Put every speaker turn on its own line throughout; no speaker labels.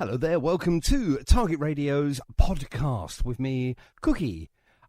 Hello there, welcome to Target Radio's podcast with me, Cookie.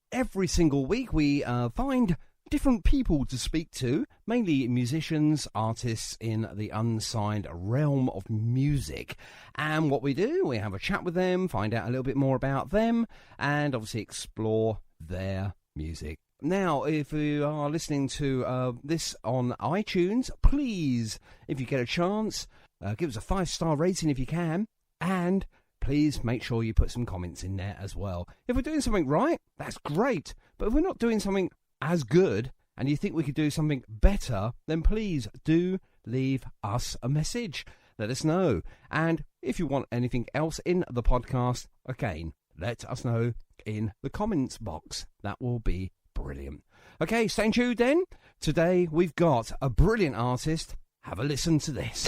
Every single week we find different people to speak to, mainly musicians, artists in the unsigned realm of music. And what we do, we have a chat with them, find out a little bit more about them, and obviously explore their music. Now, if you are listening to this on iTunes, please, if you get a chance, give us a 5-star rating if you can. And please make sure you put some comments in there as well. If we're doing something right, that's great. But if we're not doing something as good and you think we could do something better, then please do leave us a message. Let us know. And if you want anything else in the podcast, again, let us know in the comments box. That will be brilliant. Okay, stay tuned then. Today we've got a brilliant artist. Have a listen to this.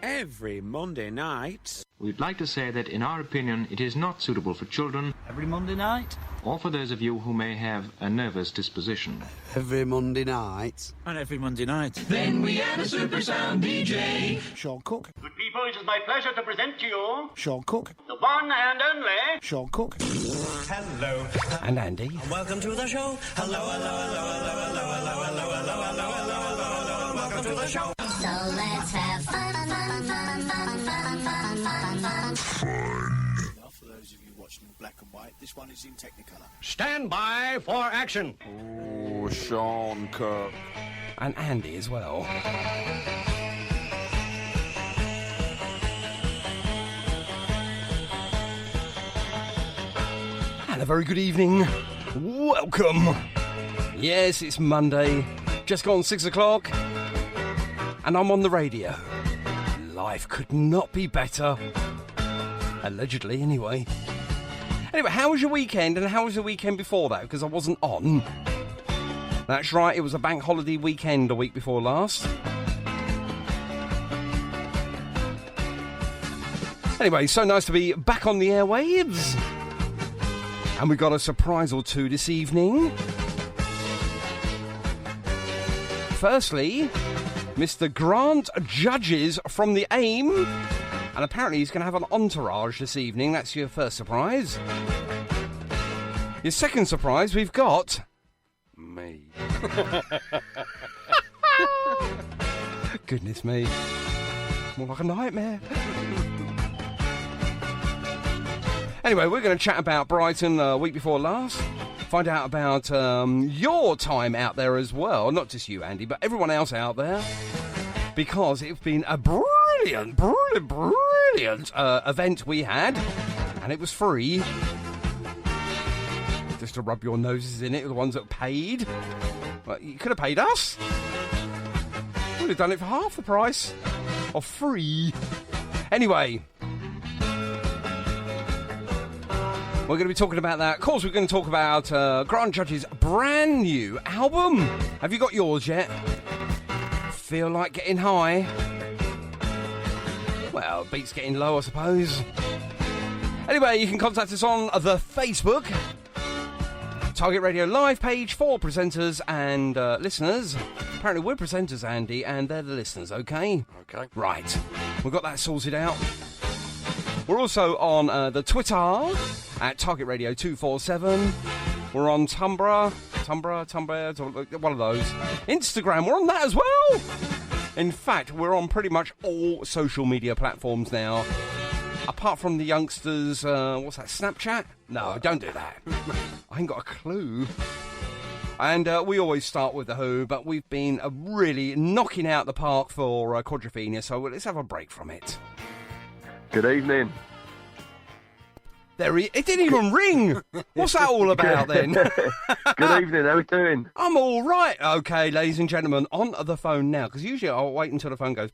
Every Monday night.
We'd like to say that, in our opinion, it is not suitable for children.
Every Monday night?
Or for those of you who may have a nervous disposition.
Every Monday night.
And every Monday night.
Then we have a super sound DJ.
Sean Cook.
Good people, it is my pleasure to present to you
Sean Cook.
the one and only
Sean Cook.
Hello.
And Andy.
Welcome to the show. Hello, hello, hello, hello, hello, hello, hello, hello, hello, hello, hello, hello. Welcome to the show.
So let's have fun.
For those of you watching in black and white, this one is in Technicolor.
Stand by for action.
Oh, Sean Cook.
And Andy as well. And a very good evening. Welcome. Yes, it's Monday. Just gone 6 o'clock. And I'm on the radio. Life could not be better. Allegedly, anyway. Anyway, how was your weekend, and how was the weekend before that? Because I wasn't on. That's right, it was a bank holiday weekend a week before last. Anyway, so nice to be back on the airwaves. And we got a surprise or two this evening. Firstly, Mr. Grant Judges from the AIM. And apparently he's going to have an entourage this evening. That's your first surprise. Your second surprise, we've got... me. Goodness me. More like a nightmare. Anyway, we're going to chat about Brighton a week before last. Find out about your time out there as well. Not just you, Andy, but everyone else out there. Because it's been a brilliant event we had. And it was free. Just to rub your noses in it, the ones that paid. Well, you could have paid us. We'd have done it for half the price. Of free. Anyway. We're going to be talking about that. Of course, we're going to talk about Grant Judge's brand new album. Have you got yours yet? Feel like getting high? Well, beats getting low, I suppose. Anyway, you can contact us on the Facebook Target Radio Live page for presenters and listeners. Apparently we're presenters, Andy, and they're the listeners, okay?
Okay.
Right. We've got that sorted out. We're also on the Twitter at Target Radio 247. We're on Tumblr, one of those. Instagram, we're on that as well. In fact, we're on pretty much all social media platforms now. Apart from the youngsters, what's that, Snapchat? No, don't do that. I ain't got a clue. And we always start with The Who, but we've been really knocking out the park for Quadrophenia, so let's have a break from it.
Good evening.
It didn't even ring. What's that all about then?
Good evening, how are we doing?
I'm all right. Okay, ladies and gentlemen, on the phone now, because usually I'll wait until the phone goes...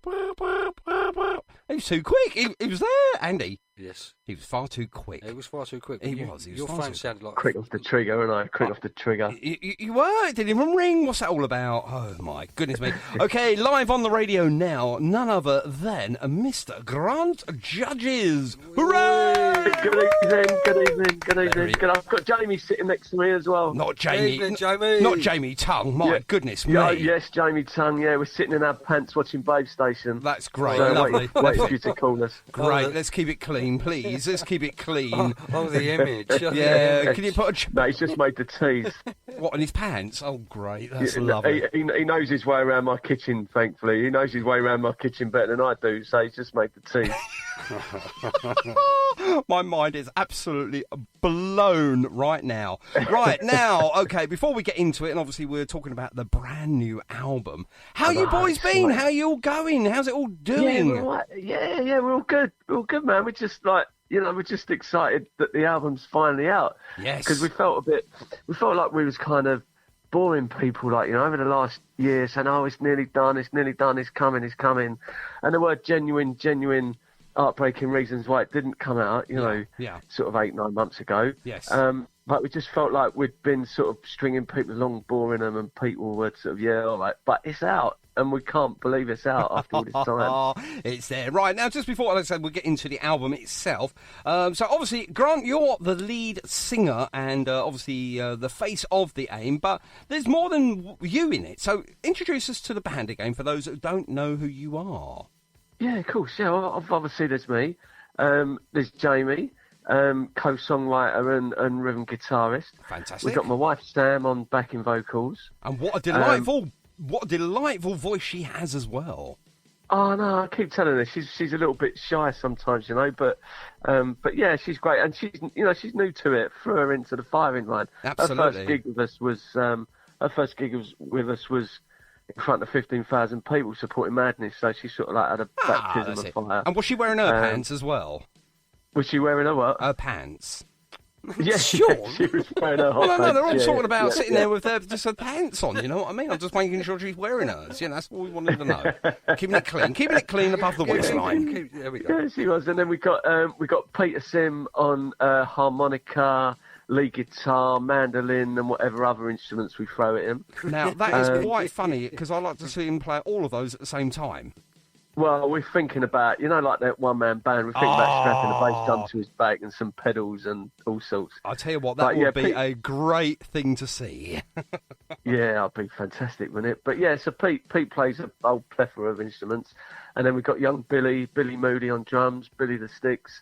He was too quick. He was there, Andy.
Yes.
He was far too quick.
It was far too quick.
He was
Your
far
phone
too
sounded like...
Quick off the trigger, wasn't I? Quick off the trigger.
You were? It didn't even ring. What's that all about? Oh, my goodness me. Okay, live on the radio now, none other than Mr. Grant Judges. Hooray!
Good evening. I've got Jamie sitting next to me as well.
Not Jamie.
Evening, Jamie.
Not Jamie Tongue. My goodness me.
Yeah, yes, Jamie Tongue. Yeah, we're sitting in our pants watching Babe Station.
That's great.
So
Lovely.
wait for you to call us.
Great. Let's keep it clean, please. Let's keep it clean.
Oh, the image.
Yeah. Can you put a...
No, he's just made the teas.
What, in his pants? Oh, great. That's lovely.
He knows his way around my kitchen, thankfully. He knows his way around my kitchen better than I do, so he's just made the tea.
My mind is absolutely blown right now. Right now, okay, before we get into it, and obviously we're talking about the brand new album. How you boys been? How you all going? How's it all doing?
Yeah, we're all good. We're all good, man. We're just we're just excited that the album's finally out.
Yes.
Because we felt like we was kind of boring people, over the last year, saying, oh, it's nearly done, it's coming. And there were genuine heartbreaking reasons why it didn't come out, sort of 8-9 months ago.
Yes.
But we just felt like we'd been sort of stringing people along, boring them, and people were sort of, all right, but it's out, and we can't believe it's out after all this time.
It's there. Right, now, just before, like I said, we'll get into the album itself. So, obviously, Grant, you're the lead singer and, obviously, the face of the AIM, but there's more than you in it. So, introduce us to the band again for those that don't know who you are. Yeah,
of course. Yeah, obviously there's me. There's Jamie, co-songwriter and rhythm guitarist.
Fantastic.
We've got my wife Sam on backing vocals.
And what a delightful voice she has as well.
Oh no, I keep telling her she's a little bit shy sometimes, but yeah, she's great, and she's new to it. Threw her into the firing line.
Absolutely.
Her first gig with us was in front of 15,000 people supporting Madness, so she sort of had a baptism of fire.
And was she wearing her pants as well?
Was she wearing her what?
Her pants.
Yeah, sure. She was wearing her hot pants.
No, they're all talking about sitting there with just her pants on, you know what I mean? I'm just making sure she's wearing hers, that's all we wanted to know. Keeping it clean above the waistline.
There we go. Yeah, she was. And then we got Peter Sim on harmonica, lead guitar, mandolin, and whatever other instruments we throw at him.
Now, that is quite funny, because I like to see him play all of those at the same time.
Well, we're thinking about, like that one-man band, we're thinking about strapping a bass drum to his back and some pedals and all sorts.
I'll tell you what, that would be a great thing to see.
Yeah, that'd be fantastic, wouldn't it? But yeah, so Pete plays a whole plethora of instruments. And then we've got young Billy Moody on drums, Billy the Sticks.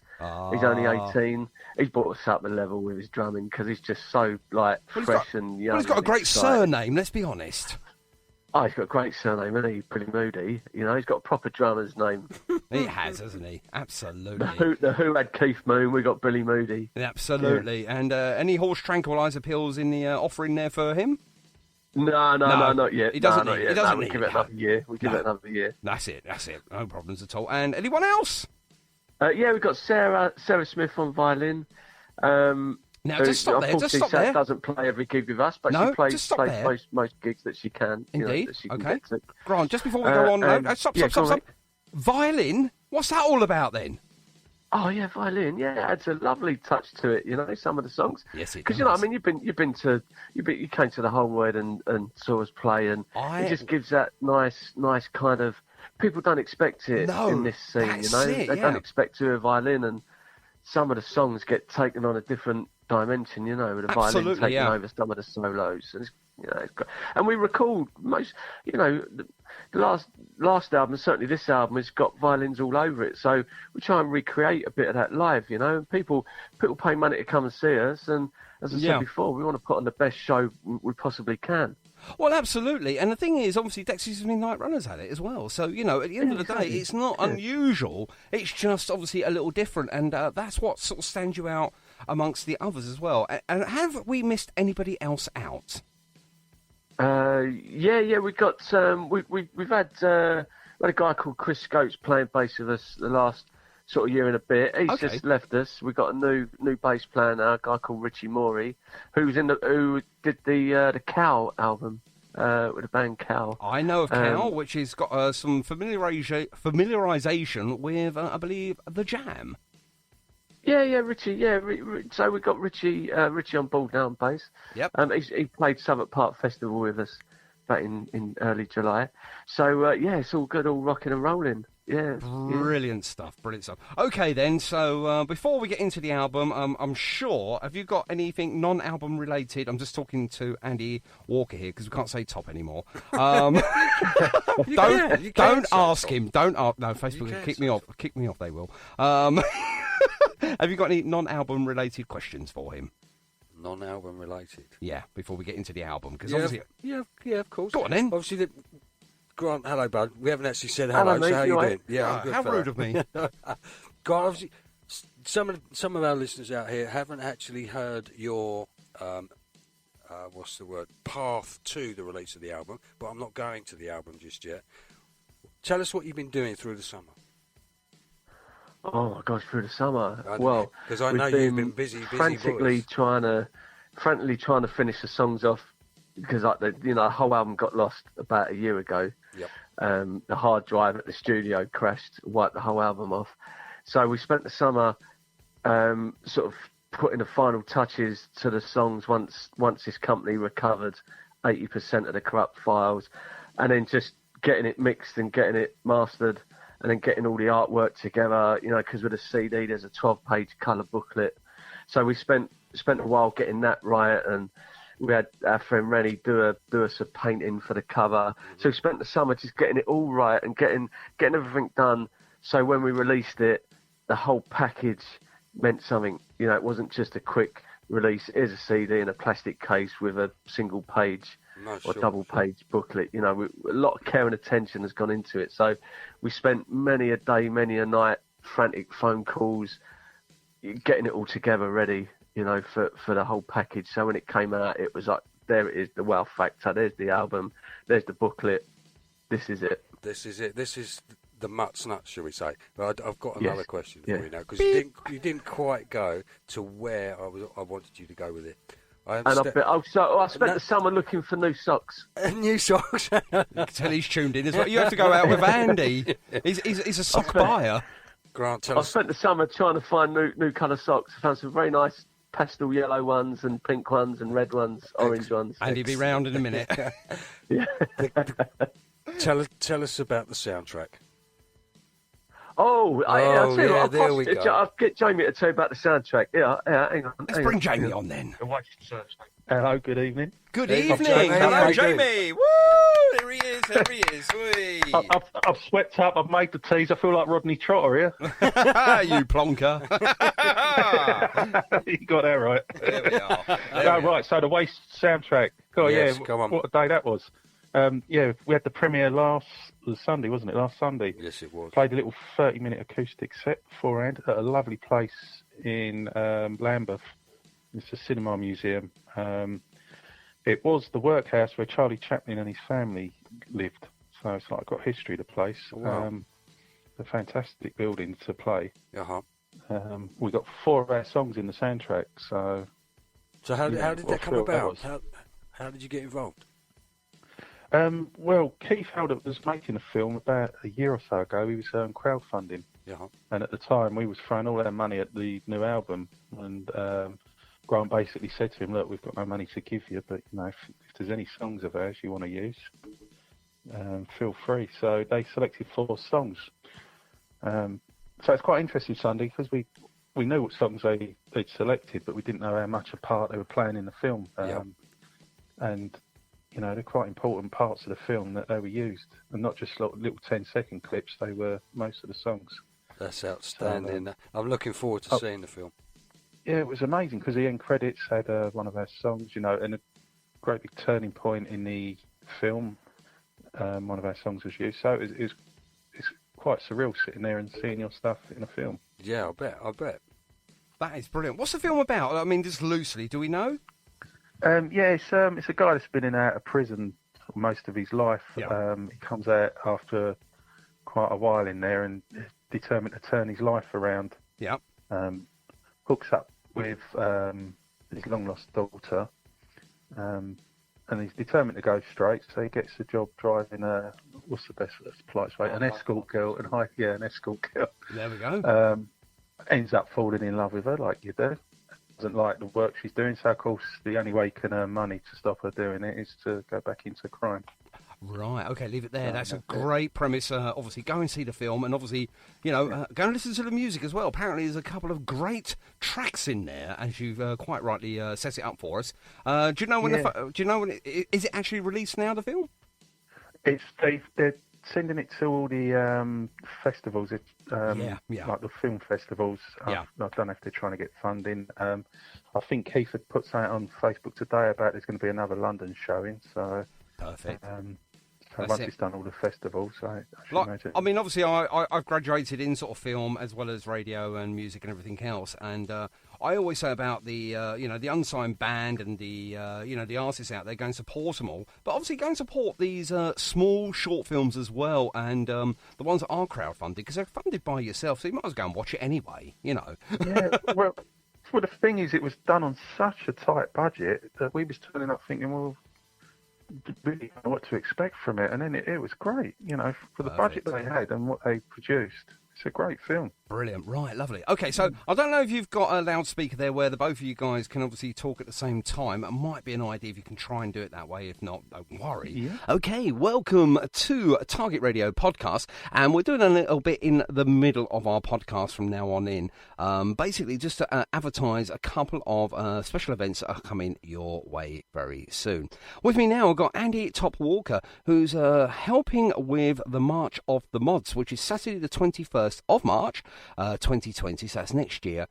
He's only 18. He's brought us up a level with his drumming because he's just so, fresh and young.
Well, he's got a great surname, let's be honest.
Oh, he's got a great surname, hasn't he? Billy Moody. He's got a proper drummer's name.
He has, hasn't he? Absolutely.
The Who had Keith Moon, we got Billy Moody.
Absolutely. Yeah. And any horse tranquilizer pills in the offering there for him?
No, not yet.
He doesn't need.
We'll give it another year. That's
it. No problems at all. And anyone else?
Yeah, we've got Sarah Smith on violin.
Now, just stop there.
Sarah doesn't play every gig with us, but she plays most gigs that she can.
Indeed.
That she can
okay.
get to.
Grant, just before we go on, stop. Violin? What's that all about then?
Oh yeah, violin. Yeah, it adds a lovely touch to it. Some of the songs.
Yes, it
does.
Because
you came to the Homewood and saw us play, and it just gives that nice kind of. People don't expect it in this scene. They don't expect to hear a violin, and some of the songs get taken on a different dimension, with the violin taking over some of the solos. And it's great. And we record most, the last album, certainly this album, has got violins all over it. So we try and recreate a bit of that live, and people pay money to come and see us. And as I said before, we want to put on the best show we possibly can.
Well, absolutely. And the thing is, obviously, Dexys and Night Runners had it as well. So, at the end of the day, it's not unusual. It's just, obviously, a little different. And that's what sort of stands you out amongst the others as well. And have we missed anybody else out?
Yeah. We've got we've had a guy called Chris Scopes playing bass with us the last sort of year and a bit. He's just left us. We've got a new bass player now, a guy called Richie Morey, who did the Cow album with the band Cow.
I know of Cow, which has got some familiarisation with, I believe, The Jam.
Yeah, Richie. Yeah, so we've got Richie on board now on bass.
Yep.
He played Southwark Park Festival with us back in early July. So, it's all good, all rocking and rolling. Yeah.
Brilliant stuff. Okay, then. So before we get into the album, I'm sure. Have you got anything non-album related? I'm just talking to Andy Walker here because we can't say Top anymore. Don't ask him. Don't ask. No, Facebook will kick me off. Kick me off. They will. Have you got any non-album related questions for him?
Non-album related.
Yeah. Before we get into the album, because
yeah, of course.
Go on then.
Obviously, Grant, hello, bud. We haven't actually said hello. So how you doing? Yeah, I'm good.
How rude of me.
Grant, obviously, some of our listeners out here haven't actually heard your path to the release of the album. But I'm not going to the album just yet. Tell us what you've been doing through the summer.
Oh my gosh, through the summer.
Because I know you've been busy
frantically
boys.
trying to finish the songs off, because the whole album got lost about a year ago.
Yep.
The hard drive at the studio crashed, wiped the whole album off. So we spent the summer sort of putting the final touches to the songs once this company recovered 80% of the corrupt files, and then just getting it mixed and getting it mastered, and then getting all the artwork together, because with a CD there's a 12-page colour booklet. So we spent a while getting that right, and we had our friend Rennie do us a painting for the cover. So we spent the summer just getting it all right and getting everything done. So when we released it, the whole package meant something. It wasn't just a quick release. Here's a CD in a plastic case with a single page double page booklet. A lot of care and attention has gone into it. So we spent many a day, many a night, frantic phone calls, getting it all together ready, for the whole package. So when it came out, it was like, there it is, the wow factor. There's the album. There's the booklet. This is it.
This is the mutt's nuts, shall we say? But I've got another question for you now, because you didn't quite go to where I wanted you to go with it. I
spent the summer looking for new socks.
New socks.
You can tell he's tuned in as well. You have to go out with Andy. He's a sock buyer.
Grant,
I spent the summer trying to find new colour socks. I found some very nice pastel yellow ones and pink ones and red ones, orange ones.
Andy be round in a minute.
Yeah.
Tell us about the soundtrack.
I'll tell you what,
there we go.
I'll get Jamie to tell you about the soundtrack. Yeah, hang on.
Let's bring Jamie on then.
Hello, good evening.
Good evening. Hello, Jamie. Woo! There he is.
I've swept up. I've made the teas. I feel like Rodney Trotter here.
You plonker.
You got that right.
There we are.
Right, so the Waste soundtrack. God,
yes, come on.
What a day that was. We had the premiere last Sunday, wasn't it? Last Sunday.
Yes, it was.
Played a little 30-minute acoustic set beforehand at a lovely place in Lambeth. It's a cinema museum. It was the workhouse where Charlie Chaplin and his family lived. So it's like got history, the place.
Oh, wow.
A fantastic building to play.
Uh-huh.
We got 4 of our songs in the soundtrack. So
how did that come about? How did you get involved?
Well, Keith Howard was making a film about a year or so ago. He was crowdfunding.
Yeah.
And at the time, we was throwing all our money at the new album. And Grant basically said to him, look, we've got no money to give you, but if there's any songs of ours you want to use, feel free. So they selected 4 songs. So it's quite interesting, Sunday, because we knew what songs they'd selected, but we didn't know how much a part they were playing in the film. And they're quite important parts of the film that they were used, and not just little 10-second clips. They were most of the songs.
That's outstanding. So, I'm looking forward to seeing the film.
Yeah, it was amazing because the end credits had one of our songs, and a great big turning point in the film. One of our songs was used, so it's quite surreal sitting there and seeing your stuff in a film.
Yeah, I bet.
That is brilliant. What's the film about? I mean, just loosely, do we know?
It's a guy that's been in and out of prison most of his life.
Yeah.
He comes out after quite a while in there and is determined to turn his life around.
Yeah.
Hooks up with his long-lost daughter, and he's determined to go straight, so he gets a job driving what's the best polite way? An escort girl. An escort girl.
There we go.
Ends up falling in love with her, like you do. Doesn't like the work she's doing, so of course the only way he can earn money to stop her doing it is to go back into crime.
Right, okay, leave it there. That's a great premise. Obviously, go and see the film, and obviously, go and listen to the music as well. Apparently, there's a couple of great tracks in there, as you've quite rightly set it up for us. Do you know when? Is it actually released now? The film?
They're sending it to all the festivals. Like the film festivals. I don't know if they're trying to get funding. I think Keith had put something on Facebook today about there's going to be another London showing. So
perfect.
So once it's done all the festivals,
I mean, obviously, I've graduated in sort of film as well as radio and music and everything else, and I always say about the the unsigned band and the the artists out there, go and support them all, but obviously go and support these small short films as well, and the ones that are crowdfunded, because they're funded by yourself, so you might as well go and watch it anyway, Yeah,
well, the thing is, it was done on such a tight budget that we was turning up thinking, well, really know what to expect from it, and then it was great, for the budget they had and what they produced. It's a great film.
Brilliant. Right, lovely. Okay, so I don't know if you've got a loudspeaker there where the both of you guys can obviously talk at the same time. It might be an idea if you can try and do it that way. If not, don't worry. Yeah. Okay, welcome to Target Radio Podcast, and we're doing a little bit in the middle of our podcast from now on in. Basically, just to advertise a couple of special events that are coming your way very soon. With me now, I've got Andy Topp-Walker, who's helping with the March of the Mods, which is Saturday the 21st of March 2020, so that's next year,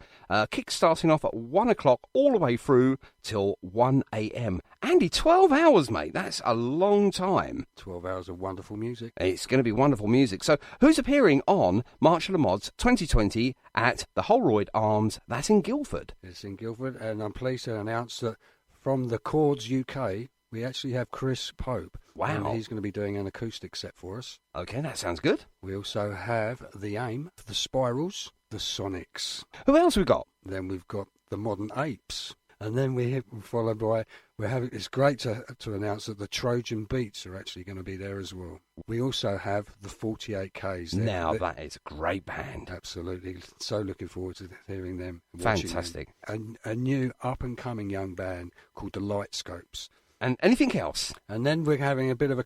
kick-starting off at 1 o'clock all the way through till 1 a.m. Andy, 12 hours, mate, that's a long time.
12 hours of wonderful music.
It's going to be wonderful music. So who's appearing on March of the Mods 2020 at the Holroyd Arms? That's in Guildford.
It's in Guildford, and I'm pleased to announce that from the Chords UK, we actually have Chris Pope.
Wow.
And he's going to be doing an acoustic set for us.
Okay, that sounds good.
We also have The Aim, The Spirals, The Sonics.
Who else we got?
Then we've got The Modern Apes. And then followed by, it's great to announce that the Trojan Beats are actually going to be there as well. We also have the 48Ks.
That is a great band.
Absolutely. So looking forward to hearing them.
Fantastic.
And a new up-and-coming young band called the Lightscopes.
And anything else?
And then we're having a bit of a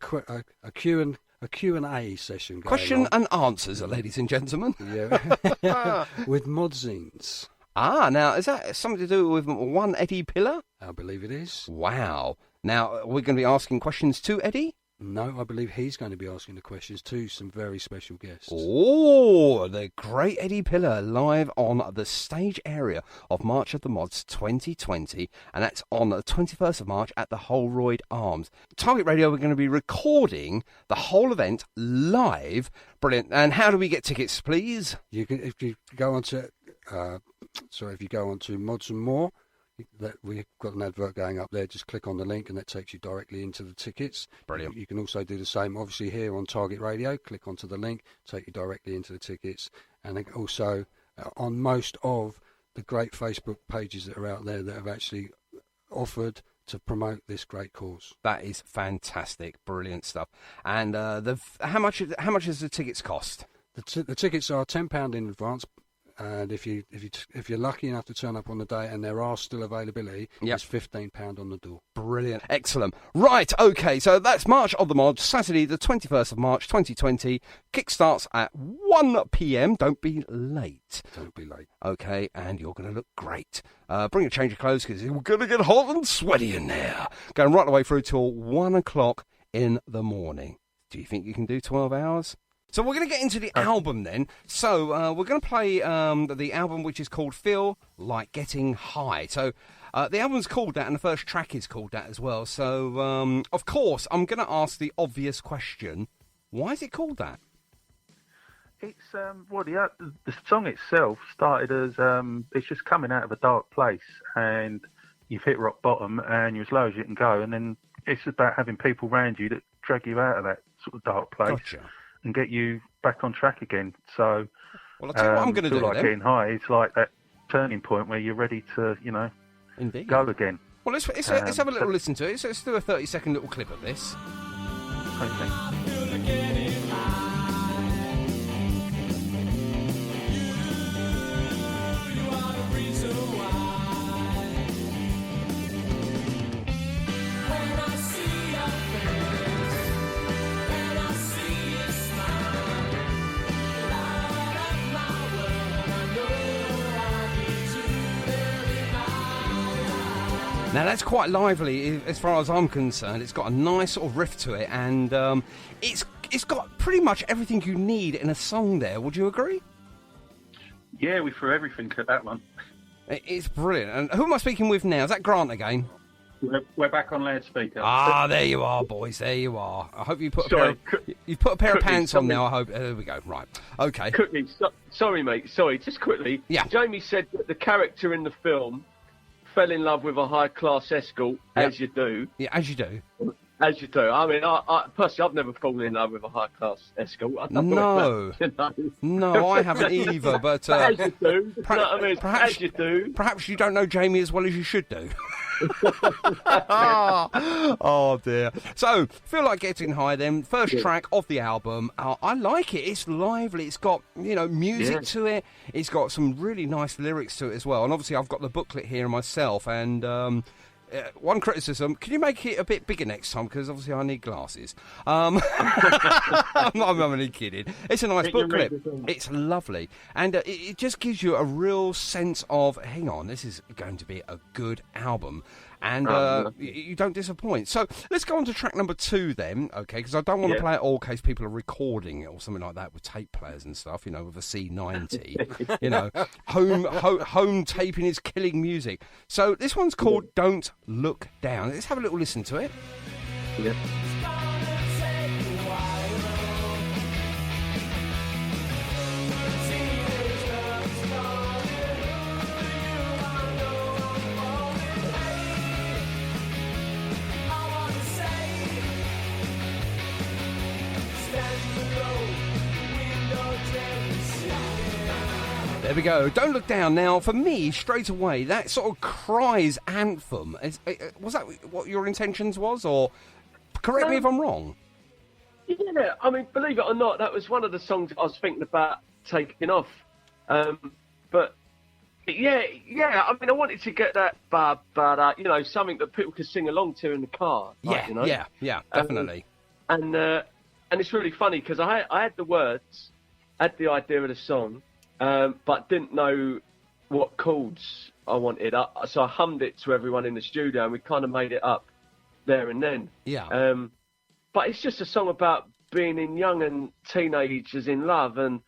Q&A session going
Question
on.
and answers, ladies and gentlemen.
Yeah. With modzines.
Ah, now, is that something to do with one Eddie Pillar?
I believe it is.
Wow. Now, we're going to be asking questions to Eddie?
No, I believe he's going to be asking the questions to some very special guests.
Oh, the great Eddie Pillar live on the stage area of March of the Mods 2020, and that's on the 21st of March at the Holroyd Arms. Target Radio, we're going to be recording the whole event live. Brilliant. And how do we get tickets, please?
You can, if you go on to Mods and More, we've got an advert going up there. Just click on the link and that takes you directly into the tickets.
Brilliant.
You can also do the same, obviously, here on Target Radio. Click onto the link, take you directly into the tickets. And then also on most of the great Facebook pages that are out there that have actually offered to promote this great cause.
That is fantastic. Brilliant stuff. And how much does the tickets cost?
The tickets are £10 in advance. And if you're lucky enough to turn up on the day and there are still availability, it's £15 on the door.
Brilliant. Excellent. Right, okay, so that's March of the Mods, Saturday the 21st of March 2020. Kick starts at 1 p.m. Don't be late.
Don't be late.
Okay, and you're going to look great. Bring a change of clothes because we're going to get hot and sweaty in there. Going right the way through till 1 o'clock in the morning. Do you think you can do 12 hours? So we're going to get into the album then. So we're going to play the album which is called Feel Like Getting High. So the album's called that and the first track is called that as well. So, of course, I'm going to ask the obvious question. Why is it called that?
It's, the song itself started as, it's just coming out of a dark place and you've hit rock bottom and you're as low as you can go. And then it's about having people around you that drag you out of that sort of dark place.
Gotcha.
And get you back on track again. So,
well, I'll tell you what I'm going to do.
Like then. Getting high, it's like that turning point where you're ready to,
Indeed.
go again.
Well, let's have a little listen to it. So let's do a 30-second little clip of this.
Okay.
Now that's quite lively as far as I'm concerned. It's got a nice sort of riff to it, and it's got pretty much everything you need in a song there. Would you agree?
Yeah, we threw everything at that one.
It's brilliant. And who am I speaking with now? Is that Grant again?
We're back on loudspeaker.
Ah, there you are, boys. There you are. I hope you put you've put a pair of pants on now. I hope. There we go. Right. Okay.
Cookie, sorry, mate. Sorry, just quickly.
Yeah.
Jamie said that the character in the film fell in love with a high-class escort, as you do.
Yeah, as you do.
As you do. I mean, I personally, I've never fallen in love with a high-class escort.
No. No, I haven't either, but...
as you do. You know what I mean?
Perhaps,
as you do.
Perhaps you don't know Jamie as well as you should do. Oh, dear. So, Feel Like Getting High then. First track of the album. I like it. It's lively. It's got, music to it. It's got some really nice lyrics to it as well. And obviously, I've got the booklet here myself, and... one criticism, can you make it a bit bigger next time? Because obviously I need glasses. I'm only kidding. It's a nice booklet. It's lovely. And it just gives you a real sense of, hang on, this is going to be a good album. And you don't disappoint. So let's go on to track number 2 then, okay? Because I don't want to play it all in case people are recording it or something like that with tape players and stuff, with a C90. Home taping is killing music. So this one's called Don't Look Down. Let's have a little listen to it.
Yeah.
There we go. Don't Look Down. Now, for me, straight away, that sort of cries anthem. Was that what your intentions was, or correct me if I'm wrong?
Yeah, I mean, believe it or not, that was one of the songs I was thinking about taking off. But yeah. I mean, I wanted to get that something that people could sing along to in the car.
Yeah, definitely.
And it's really funny because I had the words, had the idea of the song. But didn't know what chords I wanted. So I hummed it to everyone in the studio, and we kind of made it up there and then.
Yeah.
But it's just a song about being young and teenagers in love, and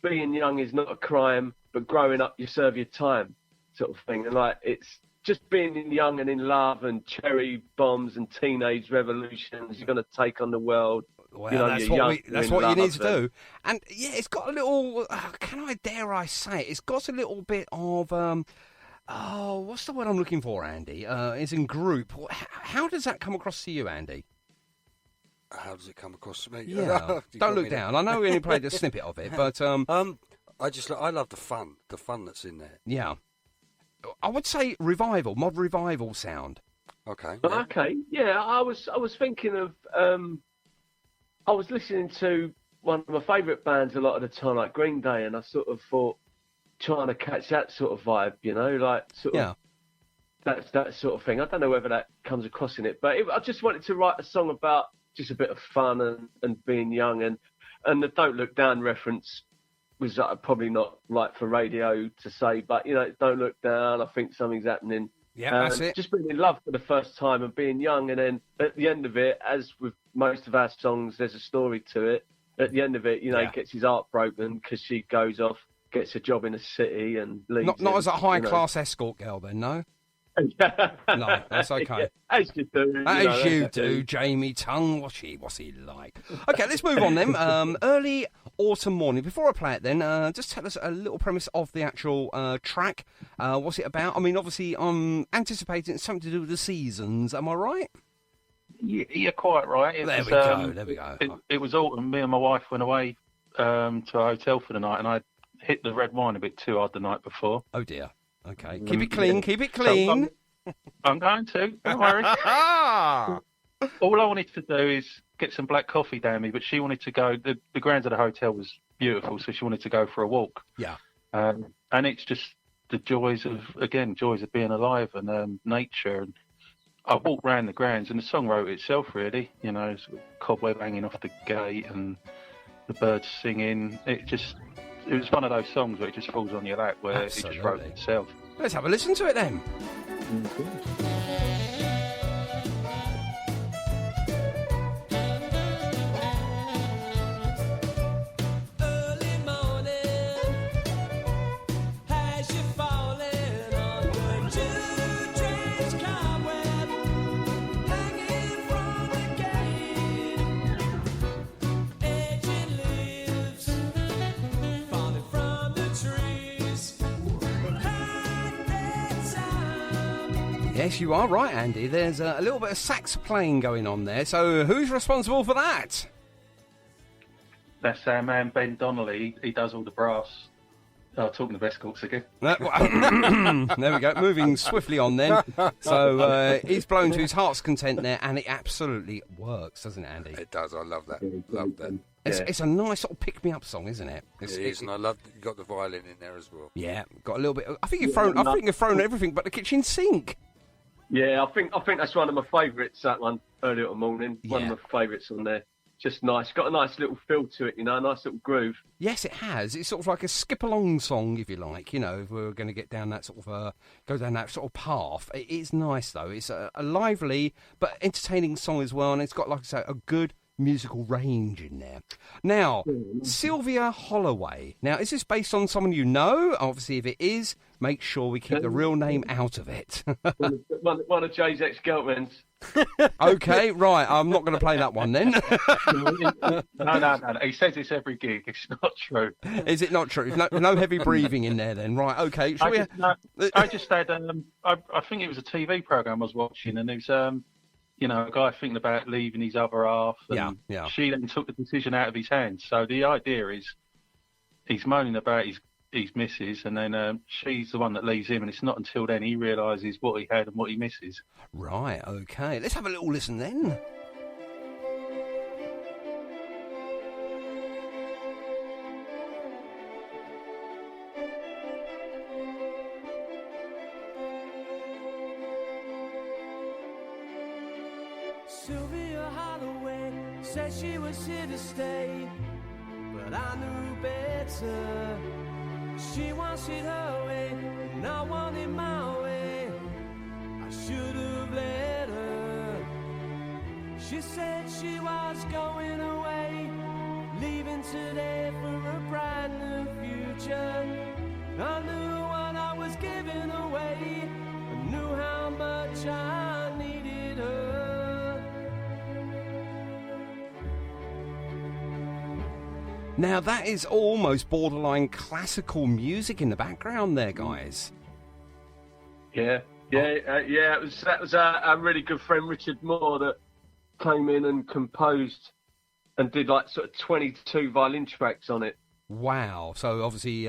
being young is not a crime, but growing up you serve your time, sort of thing. And it's just being young and in love, and cherry bombs and teenage revolutions. You're going to take on the world.
Well, that's what you need to do. And yeah, it's got a little. Dare I say it? It's got a little bit of. What's the word I'm looking for, Andy? It's in group. How does that come across to you, Andy?
How does it come across to me?
Yeah, Don't Look Down. I know we only played a snippet of it, but I
love the fun that's in there.
Yeah, I would say revival, mod revival sound.
Okay.
Yeah. Okay. Yeah, I was thinking of. I was listening to one of my favourite bands a lot of the time, like Green Day, and I sort of thought, trying to catch that sort of vibe, of that sort of thing. I don't know whether that comes across in it, but I just wanted to write a song about just a bit of fun and being young, and the Don't Look Down reference was probably not right for radio to say, but don't look down. I think something's happening.
Yeah, that's it.
Just being in love for the first time and being young, and then at the end of it, as with most of our songs, there's a story to it. At the end of it, he gets his heart broken because she goes off, gets a job in a city, and leaves.
Not as a high-class escort girl, then, no? No, that's okay.
As you do.
As you do, Jamie Tongue. What's he like? Okay, let's move on then. Early autumn morning. Before I play it then, just tell us a little premise of the actual track. What's it about? I mean, obviously, I'm anticipating it's something to do with the seasons. Am I right?
Yeah, you're quite right.
There we go.
It was autumn. Me and my wife went away to a hotel for the night, and I hit the red wine a bit too hard the night before.
Oh, dear. Okay, keep it clean, keep it clean.
So I'm going to, don't worry. All I wanted to do is get some black coffee down me, but she wanted to go, the grounds of the hotel was beautiful, so she wanted to go for a walk.
Yeah.
And it's just the joys of being alive and nature. And I walked round the grounds, and the song wrote itself, really. Sort of cobweb hanging off the gate and the birds singing. It was one of those songs where it just falls on your lap, where Absolutely. It just wrote itself.
Let's have a listen to it then. Yes, you are right, Andy. There's a little bit of sax playing going on there. So who's responsible for that?
That's our man Ben Donnelly. He does all the brass. Talking of escorts again.
There we go. Moving swiftly on then. So he's blown to his heart's content there, and it absolutely works, doesn't it, Andy?
It does. I love that. Love that.
It's a nice sort of pick-me-up song, isn't it?
It is, and I love that you got the violin in there as well.
Yeah, got a little bit. I think you've thrown everything but the kitchen sink.
Yeah, I think that's one of my favourites. That one early in the morning. One of my favourites on there. Just nice. Got a nice little feel to it, a nice little groove.
Yes, it has. It's sort of like a skip-along song, if you like. If we're going to get down that sort of go down that sort of path. It is nice though. It's a lively but entertaining song as well, and it's got, like I say, a good musical range in there. Now, Sylvia Holloway. Now, is this based on someone you know? Obviously, if it is, make sure we keep the real name out of it.
one of Jay's ex-girlfriends.
Okay, right. I'm not going to play that one then.
No. He says it's every gig. It's not true.
Is it not true? No heavy breathing in there then. Right, okay.
I just had, I think it was a TV programme I was watching, and it was, a guy thinking about leaving his other half. And
yeah.
She then took the decision out of his hands. So the idea is he's moaning about his missus, and then she's the one that leaves him, and it's not until then he realises what he had and what he misses.
Right, okay. Let's have a little listen then.
Sylvia Holloway said she was here to stay, but I knew better. She wants it her way, and I want it my way. I should have let her. She said she was going away, leaving today for a brand new future. I knew what I was giving away, I knew how much I needed her.
Now that is almost borderline classical music in the background there, guys.
That was our really good friend Richard Moore that came in and composed and did like sort of 22 violin tracks on it.
Wow. So obviously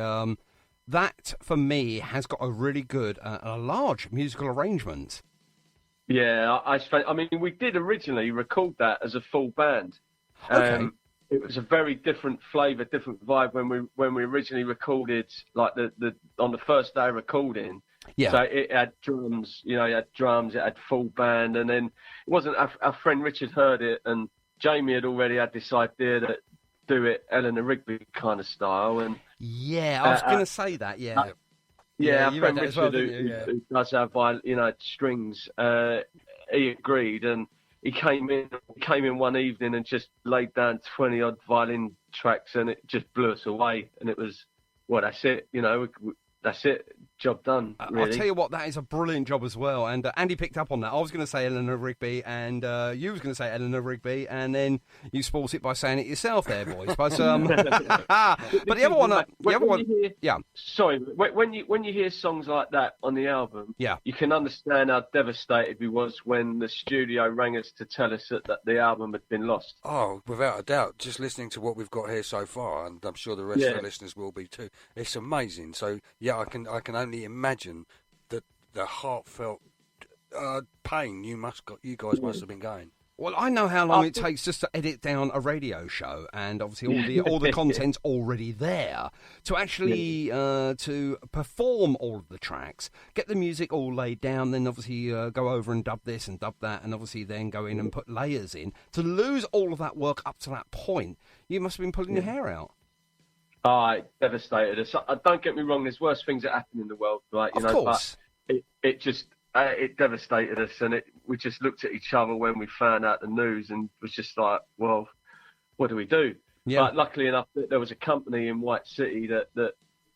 that for me has got a really good, a large musical arrangement.
Yeah, I mean, we did originally record that as a full band.
Okay.
It was a very different flavour, different vibe when we originally recorded, like the on the first day of recording.
Yeah.
So it had drums, it had full band, and then it wasn't. Our friend Richard heard it, and Jamie had already had this idea to do it Eleanor Rigby kind of style, and
yeah, I was going to say that. Yeah.
Our friend Richard,
well,
who does have strings, he agreed, and he came in one evening and just laid down 20 odd violin tracks, and it just blew us away. And it was, that's it, that's it, job done. Really.
I'll tell you what, that is a brilliant job as well. And Andy picked up on that. I was going to say Eleanor Rigby, and you was going to say Eleanor Rigby, and then you spoilt it by saying it yourself there, boys. But the other one, yeah.
Sorry, when you hear songs like that on the album,
yeah,
you can understand how devastated we was when the studio rang us to tell us that the album had been lost.
Oh, without a doubt. Just listening to what we've got here so far, and I'm sure the rest of the listeners will be too. It's amazing. So yeah, I can only imagine that the heartfelt pain you guys must have been going.
Well, I know how long it takes just to edit down a radio show, and obviously all the content's already there. To actually to perform all of the tracks, get the music all laid down, then obviously go over and dub this and dub that, and obviously then go in and put layers in. To lose all of that work up to that point, you must have been pulling your hair out.
It devastated us. Don't get me wrong, there's worse things that happen in the world, right?
Of course.
But it just, it devastated us, and we just looked at each other when we found out the news, and was just like, well, what do we do?
Yeah.
But luckily enough, there was a company in White City that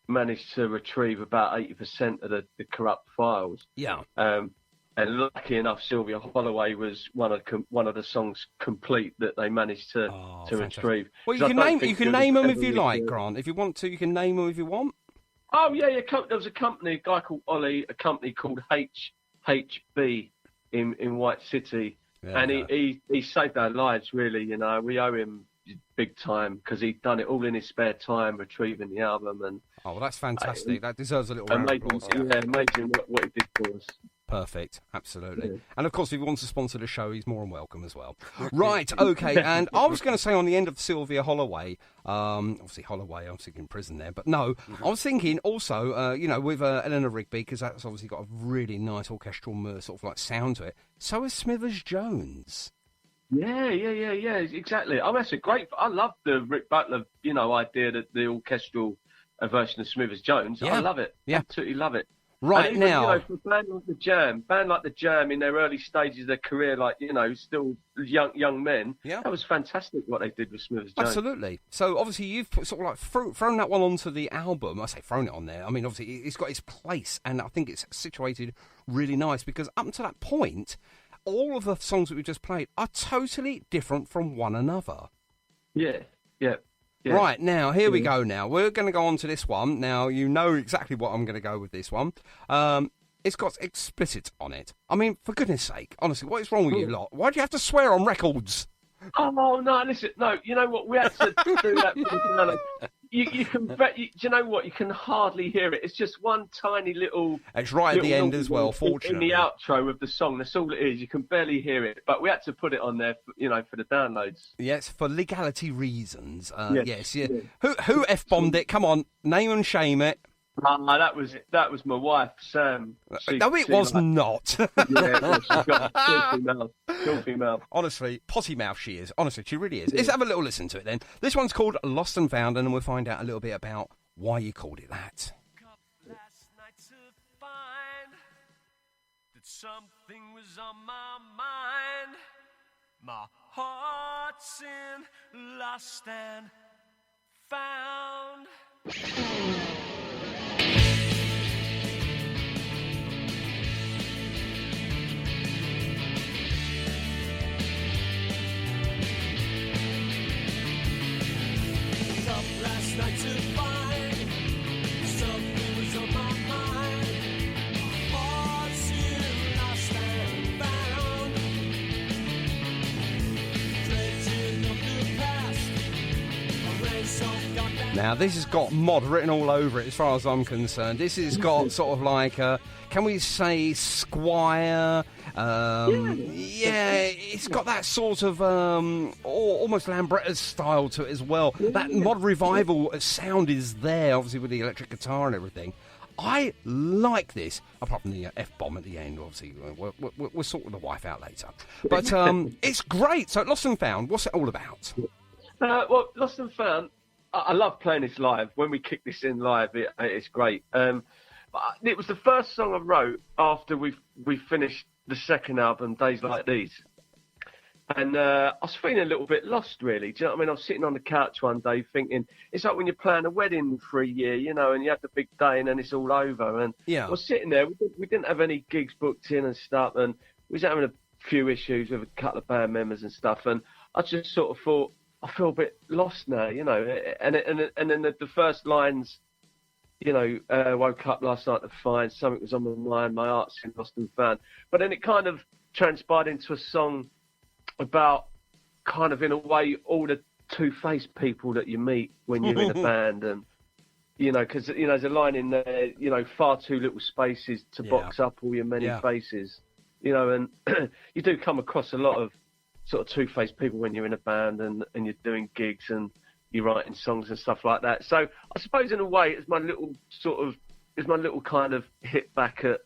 managed to retrieve about 80% of the corrupt files.
Yeah.
And lucky enough, Sylvia Holloway was one of the songs complete that they managed to retrieve.
Well, you can name them if you like, Grant. If you want to, you can name them if you want.
Oh yeah. There was a guy called Ollie, a company called HB in White City, and he saved our lives. Really, you know, we owe him big time because he'd done it all in his spare time, retrieving the album. And
well, that's fantastic. That deserves a little round of applause.
Amazing what he did for us.
Perfect, absolutely. Yeah. And of course, if he wants to sponsor the show, he's more than welcome as well. Right, okay. And I was going to say on the end of Sylvia Holloway, obviously Holloway, I was thinking prison there, but no, I was thinking also, with Eleanor Rigby, because that's obviously got a really nice orchestral sort of like sound to it. So is Smithers Jones.
Yeah, exactly. Oh, that's a great. I love the Rick Butler, idea that the orchestral version of Smithers Jones. Yeah. I love it. Yeah, absolutely love it.
Right, and even, now,
for a band like the Jam, in their early stages of their career, still young men. Yeah, that was fantastic what they did with Smithers Jones.
Absolutely. So obviously you've sort of like thrown that one onto the album. I say thrown it on there. I mean, obviously it's got its place, and I think it's situated really nice because up until that point, all of the songs that we just played are totally different from one another.
Yeah.
Right, now, here we go now. We're going to go on to this one. Now, you know exactly what I'm going to go with this one. It's got explicit on it. I mean, for goodness sake, honestly, what is wrong with you lot? Why do you have to swear on records?
Oh, no, listen, no, you know what? We had to do that for the finale. You can bet, do you know what? You can hardly hear it. It's just one tiny little...
It's right at the end as well, fortunately.
In the outro of the song, that's all it is. You can barely hear it. But we had to put it on there, for the downloads.
Yes, for legality reasons. Yes. Who F-bombed it? Come on, name and shame it.
That was my wife, Sam.
No, it was not.
Yeah, she's got a filthy mouth.
Honestly, potty mouth she is. Honestly, she really is. Let's have a little listen to it then. This one's called Lost and Found, and we'll find out a little bit about why you called it that.
Last night to find that something was on my mind. My heart's in lost and found. Last night to find something was on my mind. Heart's in lost and found. Dredging of the past. A race of darkness.
Now, this has got mod written all over it as far as I'm concerned. This has got sort of like a, can we say, Squire? It's got that sort of almost Lambretta's style to it as well. That mod revival sound is there, obviously with the electric guitar and everything. I like this, apart from the F-bomb at the end, obviously. We'll sort the wife out later. But it's great. So, Lost and Found, what's it all about?
Well, Lost and Found, I love playing this live. When we kick this in live, it's great. It was the first song I wrote after we finished the second album, Days Like These. And I was feeling a little bit lost, really. Do you know what I mean? I was sitting on the couch one day thinking, it's like when you're planning a wedding for a year, and you have the big day and then it's all over. And I was sitting there, we didn't have any gigs booked in and stuff, and we was having a few issues with a couple of band members and stuff. And I just sort of thought, I feel a bit lost now, And then the first lines, woke up last night to find something was on my mind, my heart's in lost and found. But then it kind of transpired into a song about kind of, in a way, all the two-faced people that you meet when you're in a band. And, because, there's a line in there, far too little spaces to box up all your many faces. And you do come across a lot of sort of two-faced people when you're in a band and you're doing gigs and you're writing songs and stuff like that. So I suppose in a way it's my little kind of hit back at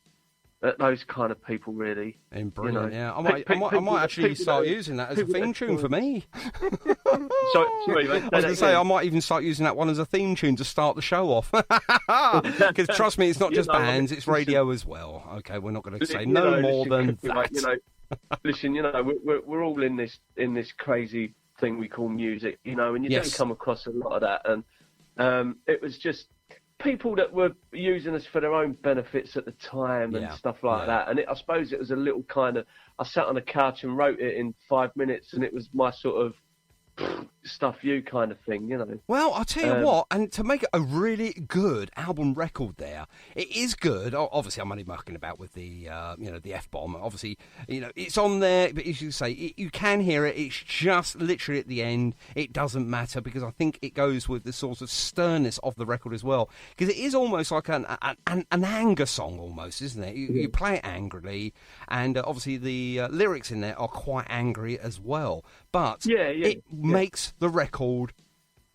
at those kind of people, really.
Brilliant, yeah. I might actually start using that as a theme tune for me.
Sorry, mate.
I was going to say, I might even start using that one as a theme tune to start the show off. Because trust me, it's not just bands, it's radio as well. Okay, we're not going to say more than that.
Listen, we're all in this crazy thing we call music, and you don't come across a lot of that. And it was just people that were using us for their own benefits at the time and stuff like that. And I suppose it was a little kind of, I sat on the couch and wrote it in 5 minutes, and it was my sort of stuff you kind of thing,
Well, I'll tell you what, and to make it a really good album record there, it is good. Obviously, I'm only mucking about with the, the F-bomb. Obviously, it's on there, but as you say, you can hear it. It's just literally at the end. It doesn't matter because I think it goes with the sort of sternness of the record as well. Because it is almost like an anger song almost, isn't it? You play it angrily, and obviously the lyrics in there are quite angry as well. But it makes the record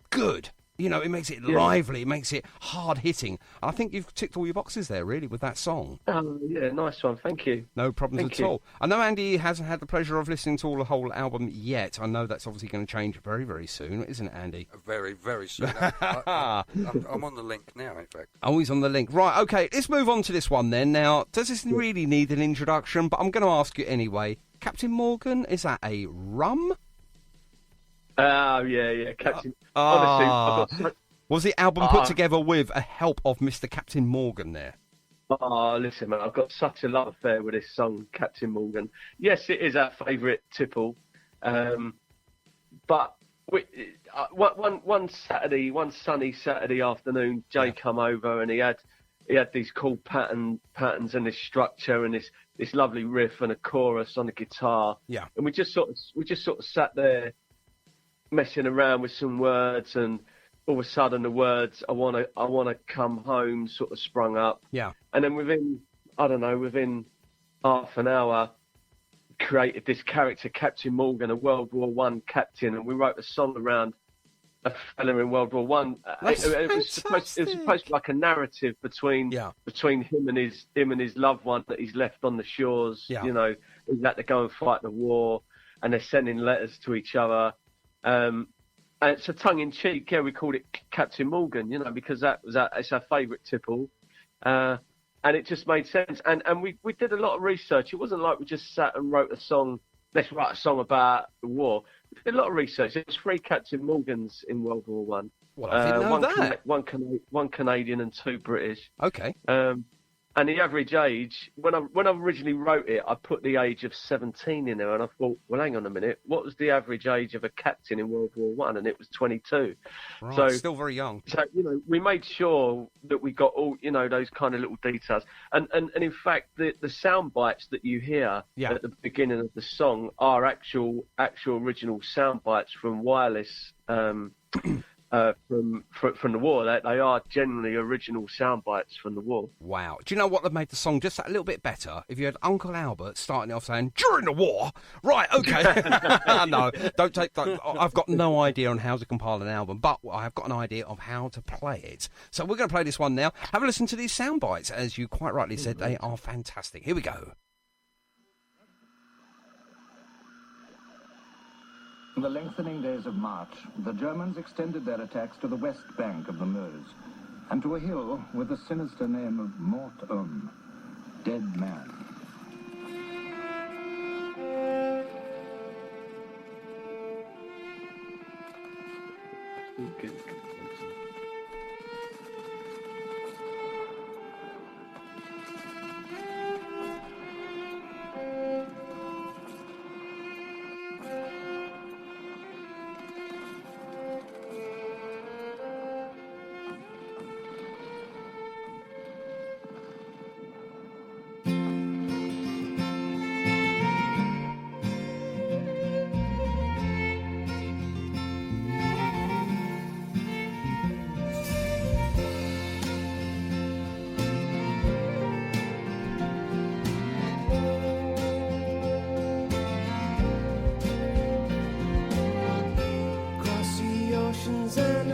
good. It makes it lively, it makes it hard-hitting. I think you've ticked all your boxes there, really, with that song.
Oh, yeah, nice one, thank you.
No problems at all. I know Andy hasn't had the pleasure of listening to the whole album yet. I know that's obviously going to change very, very soon, isn't it, Andy?
Very, very soon. I'm on the link now, in fact.
Oh, he's on the link. Right, OK, let's move on to this one then. Now, does this really need an introduction? But I'm going to ask you anyway. Captain Morgan, is that a rum?
Oh, yeah, Captain... Honestly,
was the album put together with a help of Mr. Captain Morgan there?
Oh, listen, man, I've got such a love affair with this song, Captain Morgan. Yes, it is our favourite tipple. But one sunny Saturday afternoon, Jay come over and he had these cool patterns and this structure and this lovely riff and a chorus on the guitar.
Yeah.
And we just sort of sat there messing around with some words, and all of a sudden the words "I wanna come home" sort of sprung up.
Yeah.
And then within half an hour, created this character, Captain Morgan, a World War I captain, and we wrote a song around a fella in World War One. It was supposed to be like a narrative between him and his loved one that he's left on the shores.
Yeah.
He's had to go and fight the war, and they're sending letters to each other. And it's a tongue-in-cheek. Yeah, we called it Captain Morgan, because it's our favourite tipple, and it just made sense. And we did a lot of research. It wasn't like we just sat and wrote a song. Let's write a song about the war. We did a lot of research. There was 3 Captain Morgans in World War One.
Well, I didn't know that.
One Canadian and 2 British.
Okay.
And the average age, when I originally wrote it, I put the age of 17 in there, and I thought, well, hang on a minute, what was the average age of a captain in World War One? And it was 22.
Right,
so
still very young.
So we made sure that we got all those kind of little details, and in fact, the sound bites that you hear at the beginning of the song are actual original sound bites from wireless. From the war. They are generally original sound bites from the war.
Wow. Do you know what that made the song just a little bit better? If you had Uncle Albert starting it off saying, "During the war." Right, okay. No, don't take that. I've got no idea on how to compile an album, but I've got an idea of how to play it. So we're going to play this one now. Have a listen to these sound bites. As you quite rightly said, they are fantastic. Here we go.
In the lengthening days of March, the Germans extended their attacks to the west bank of the Meuse, and to a hill with the sinister name of Mort-Homme, Dead Man.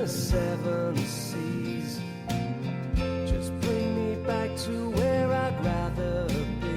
Seven seas, just bring me back to where I'd rather be.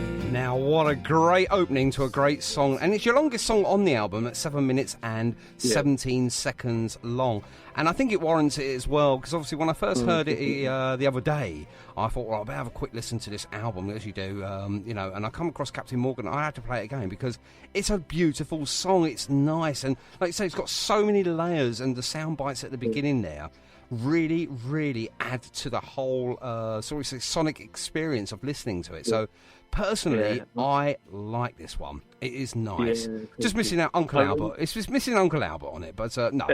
what a great opening to a great song. And it's your longest song on the album at 7 minutes and 17 seconds long. And I think it warrants it as well, because obviously when I first heard it the other day, I thought, well, I better have a quick listen to this album, as you do, and I come across Captain Morgan, I had to play it again, because it's a beautiful song, it's nice, and like you say, it's got so many layers, and the sound bites at the beginning there really, really add to the whole sonic experience of listening to it. So, personally, I like this one. It is nice. Just missing out Uncle Albert. It's just missing Uncle Albert on it, but no.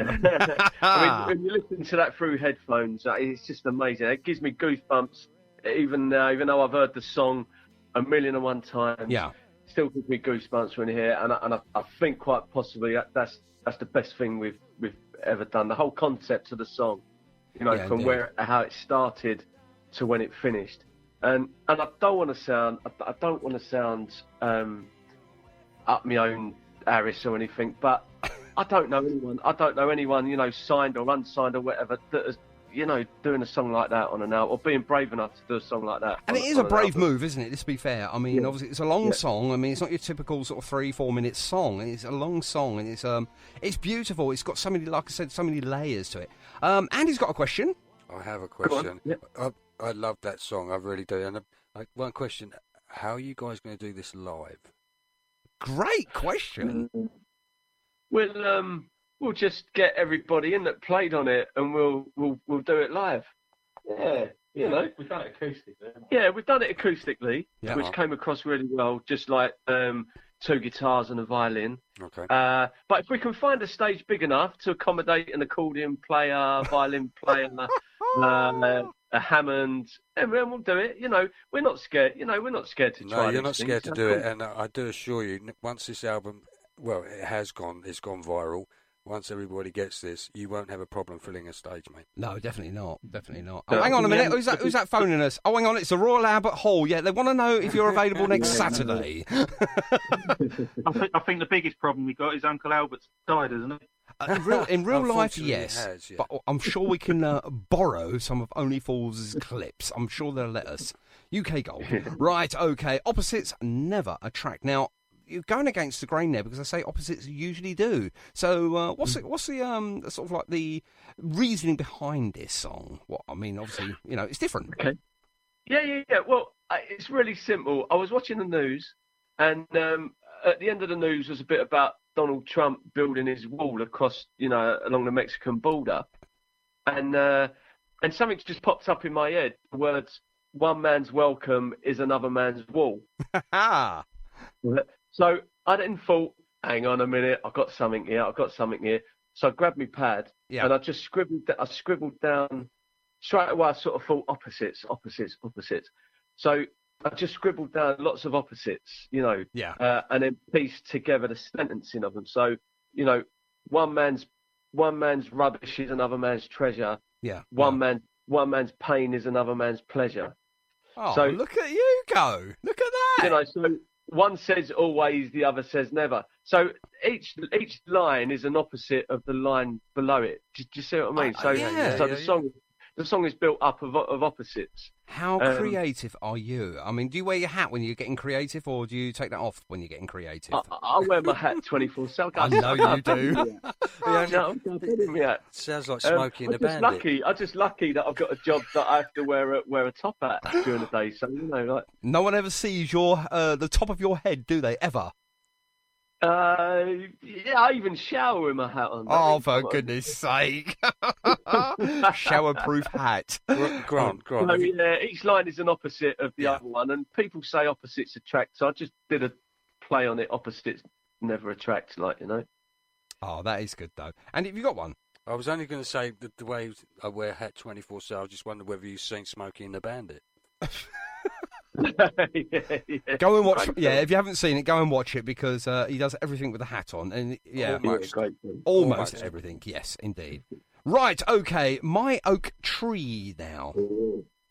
I mean, when you listen to that through headphones, it's just amazing. It gives me goosebumps, even though I've heard the song 1,001 times.
Yeah.
Still gives me goosebumps when you hear it, and I think quite possibly that's the best thing we've ever done. The whole concept of the song, from how it started to when it finished. And I don't want to sound up my own Harris or anything, but I don't know anyone, signed or unsigned or whatever, that is, doing a song like that on an album, or being brave enough to do a song like that.
And it is a brave move, isn't it? Let's be fair. I mean, obviously, it's a long song. I mean, it's not your typical sort of 3-4 minute song. It's a long song, and it's beautiful. It's got so many, like I said, so many layers to it. Andy's got a question.
I have a question. I love that song, I really do. And one question: how are you guys going to do this live?
Great question.
We'll just get everybody in that played on it, and we'll do it live. Yeah,
we've done it acoustically.
Yeah, we've done it acoustically, which came across really well, just like 2 guitars and a violin.
Okay.
But if we can find a stage big enough to accommodate an accordion player, violin player, a Hammond, and we'll do it. We're not scared. We're not scared to try.
No, you're not scared to do it, and I do assure you, once this album, it's gone viral. Once everybody gets this, you won't have a problem filling a stage, mate.
No, definitely not. Definitely not. Oh, hang on a minute. Who's that phoning us? Oh, hang on. It's the Royal Albert Hall. Yeah, they want to know if you're available next Saturday.
I think the biggest problem we got is Uncle Albert's died, isn't it?
In real life, yes.
Has, yeah.
But I'm sure we can borrow some of Only Fools' clips. I'm sure they'll let us. UK Gold. Right, okay. Opposites never attract. Now, you're going against the grain there, because I say opposites usually do. So what's the sort of like the reasoning behind this song? Well, I mean, obviously, it's different.
Okay. Yeah. Well, it's really simple. I was watching the news, and at the end of the news was a bit about Donald Trump building his wall across, along the Mexican border, and something just popped up in my head. The words, "One man's welcome is another man's wall." So I then thought, hang on a minute, I've got something here. So I grabbed my pad, and I just scribbled down, straight away I sort of thought opposites. So I just scribbled down lots of opposites, and then pieced together the sentencing of them. So, one man's rubbish is another man's treasure.
Yeah.
One man's pain is another man's pleasure.
Oh, so, look at you go. Look at that.
So one says always, the other says never. So each line is an opposite of the line below it. Do you see what I mean? The song is built up of opposites.
How creative are you? I mean, do you wear your hat when you're getting creative, or do you take that off when you're getting creative?
I wear my hat 24/7.
I know you do.
Sounds like Smokey and the Bandit.
I'm just lucky that I've got a job that I have to wear a top hat during the day. So
no one ever sees the top of your head, do they ever?
I even shower with my hat on.
Oh, for goodness sake. Shower-proof hat.
Grant.
So, each line is an opposite of the other one, and people say opposites attract, so I just did a play on it. Opposites never attract,
Oh, that is good, though. And have you got one?
I was only going to say that the way I wear a hat 24/7, I just wondered whether you've seen Smokey and the Bandit.
Go and watch. If you haven't seen it, go and watch it, because he does everything with the hat on, and almost everything. Yes, indeed. Right, okay. My Oak Tree now.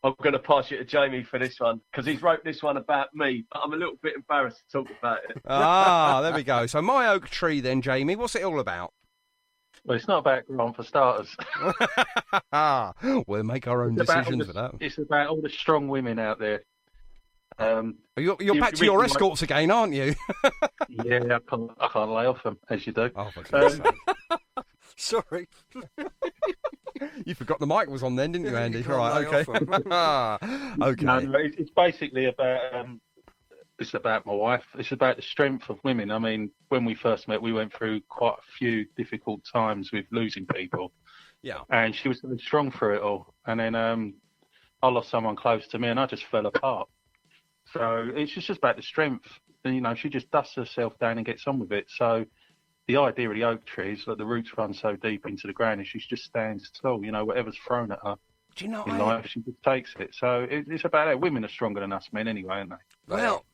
I'm going to pass you to Jamie for this one, because he's wrote this one about me, but I'm a little bit embarrassed to talk about it.
There we go. So My Oak Tree then, Jamie. What's it all about?
Well, it's not about Grant, for starters.
We'll make our own decisions for that.
It's about all the strong women out there.
You're back to your escorts again, aren't you?
Yeah, I can't lay off them, as you do.
Oh, for goodness sake.
Sorry.
You forgot the mic was on then, didn't you, Andy? Right, okay. Okay.
No, it's basically about... it's about my wife. It's about the strength of women. I mean, when we first met, we went through quite a few difficult times with losing people.
Yeah.
And she was really strong through it all. And then I lost someone close to me and I just fell apart. So it's just about the strength. And, you know, she just dusts herself down and gets on with it. So the idea of the oak tree is that the roots run so deep into the ground and she just stands tall. You know, whatever's thrown at her in life, she just takes it. So it's about that. Women are stronger than us men anyway, aren't they?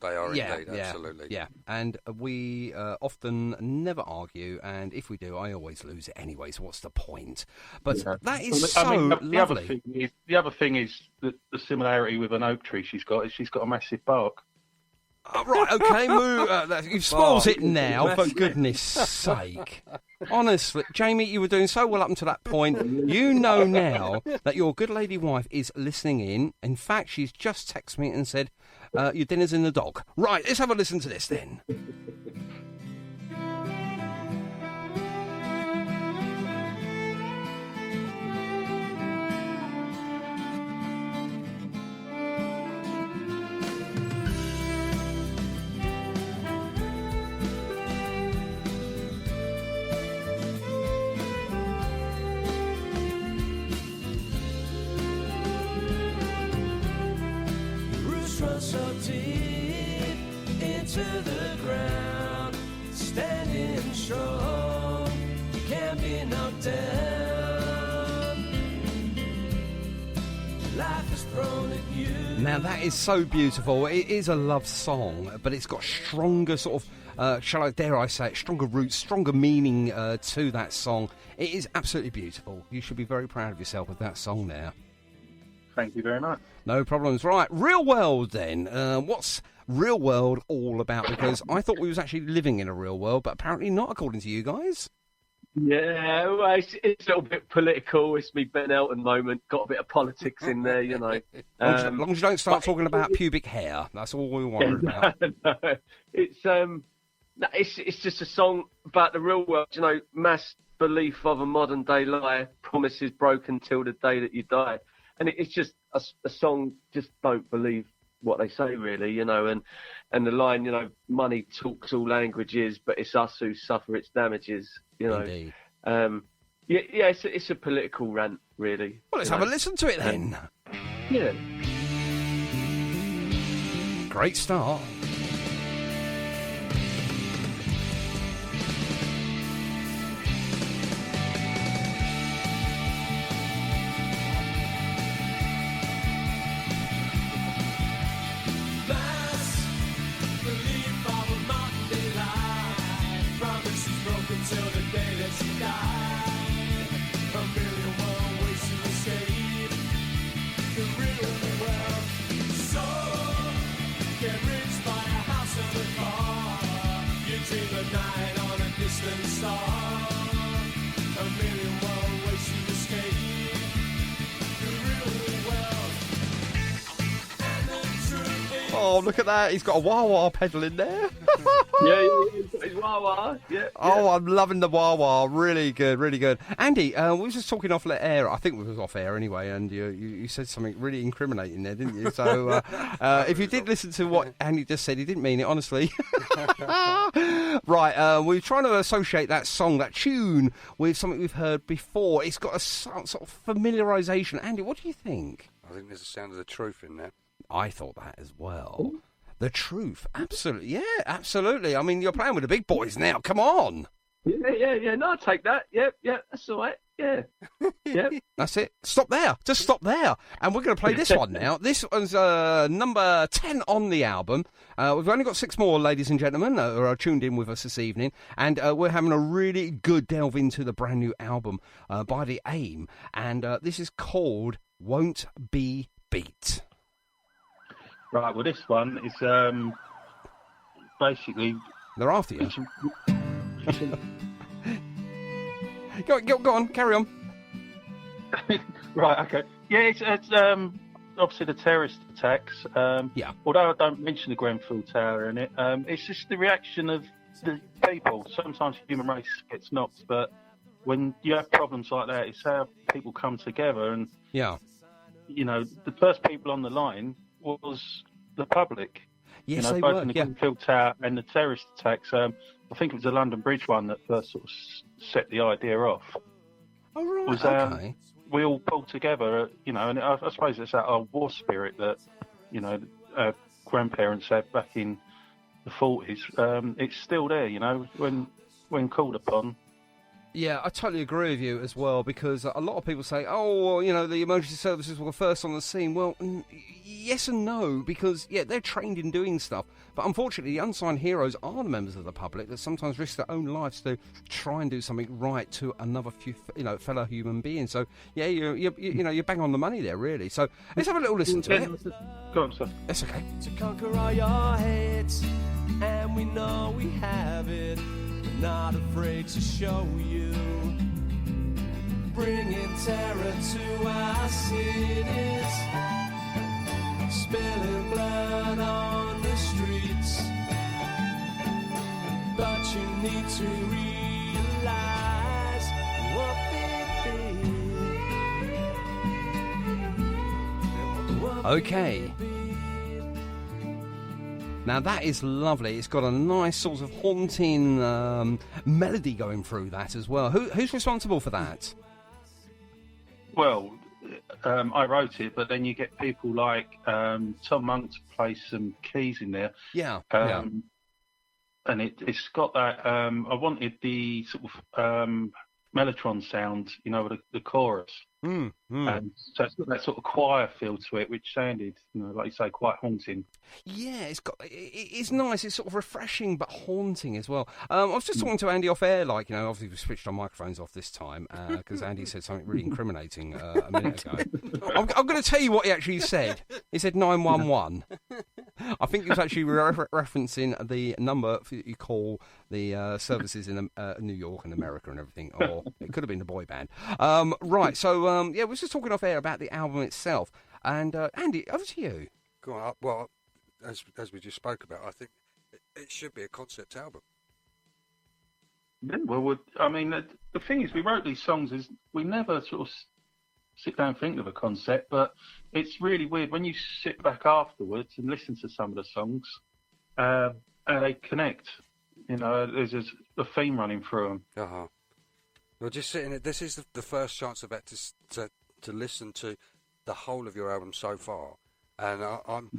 They are indeed, absolutely.
Yeah, and we often never argue, and if we do, I always lose it anyway, so what's the point? But that is lovely.
The other thing is that the similarity with an oak tree she's got a massive bark.
Right, okay, you've spoiled it now, for goodness sake. Honestly, Jamie, you were doing so well up until that point. You know now that your good lady wife is listening in. In fact, she's just texted me and said, your dinner's in the dog. Right, let's have a listen to this then.
So deep into the ground, standing strong, can't be knocked down. Life is thrown at you.
Now that is so beautiful. It is a love song, but it's got stronger sort of, dare I say it, stronger roots, stronger meaning to that song. It is absolutely beautiful. You should be very proud of yourself with that song there.
Thank you very much.
No problems. Right, Real World then. What's Real World all about? Because I thought we was actually living in a real world, but apparently not, according to you guys.
Yeah, well, it's a little bit political. It's me Ben Elton moment. Got a bit of politics in there, you know.
As long as you don't start talking about pubic hair, that's all we worry about.
No. It's just a song about the real world. You know, mass belief of a modern day lie. Promises broken till the day that you die. And it's just a song, just don't believe what they say, really, you know, and the line, you know, money talks all languages, but it's us who suffer its damages, you know.
Indeed.
It's a political rant, really.
Well, let's have a listen to it then.
Yeah.
Great start. Oh, look at that. He's got a wah-wah pedal in there.
Yeah, he's wah-wah. Yeah.
Oh, I'm loving the wah-wah. Really good, really good. Andy, we were just talking off air. I think we was off air anyway, and you said something really incriminating there, didn't you? So if you did listen to what Andy just said, he didn't mean it, honestly. Right, we're trying to associate that song, that tune, with something we've heard before. It's got a sort of familiarisation. Andy, what do you think?
I think there's a sound of the truth in there.
I thought that as well. Ooh. The truth, absolutely. Yeah, absolutely. I mean, you're playing with the big boys now. Come on.
Yeah. No, I'll take that. Yeah, that's all right. Yeah.
That's it. Stop there. Just stop there. And we're going to play this one now. This was number 10 on the album. We've only got 6 more, ladies and gentlemen, who are tuned in with us this evening. And we're having a really good delve into the brand new album by The Aim. And this is called Won't Be Beat.
Right, well, this one is basically...
They're after you. Go on, carry on.
Right, okay. Yeah, it's obviously the terrorist attacks. Although I don't mention the Grenfell Tower in it, it's just the reaction of the people. Sometimes the human race gets knocked, but when you have problems like that, it's how people come together. And you know, the first people on the line was the public.
Yes,
you know,
they
both
were,
in the Grenfell Tower and the terrorist attacks. I think it was the London Bridge one that first sort of set the idea off.
Oh, right,
was,
okay.
We all pulled together, you know, and I suppose it's that old war spirit that, you know, our grandparents had back in the 40s. It's still there, you know, when called upon.
Yeah, I totally agree with you as well, because a lot of people say, oh, well, you know, the emergency services were first on the scene. Well, yes and no, because, yeah, they're trained in doing stuff. But unfortunately, the unsung heroes are the members of the public that sometimes risk their own lives to try and do something right to another fellow human being. So, yeah, you bang on the money there, really. So let's have a little listen to it.
Go on, sir.
That's okay.
To conquer all your hates, and we know we have it. We're not afraid to show you, bringing terror to our cities, spilling blood on the streets. But you need to realize what they did.
Okay. Now that is lovely. It's got a nice sort of haunting melody going through that as well. Who's responsible for that?
Well, I wrote it, but then you get people like Tom Monk to play some keys in there.
Yeah.
And it's got that. I wanted the sort of Mellotron sound, you know, the chorus. And so it's got that sort of choir feel to it, which sounded, you know, like you say, quite haunting.
Yeah, it's nice. It's sort of refreshing but haunting as well. I was just talking to Andy off air, like, you know, obviously we switched our microphones off this time because Andy said something really incriminating a minute ago. I'm going to tell you what he actually said. He said 911. I think he was actually referencing the number that you call the services in New York and America and everything, or it could have been the boy band. Right, so we were just talking off air about the album itself. And Andy, over to you.
Go on. Well, as we just spoke about, I think it should be a concept album.
Yeah, well, I mean, the thing is, we wrote these songs is we never sort of sit down and think of a concept, but it's really weird when you sit back afterwards and listen to some of the songs, and they connect. You know, there's a theme running through them.
Well, just sitting there, this is the first chance I've had to listen to the whole of your album so far, and I'm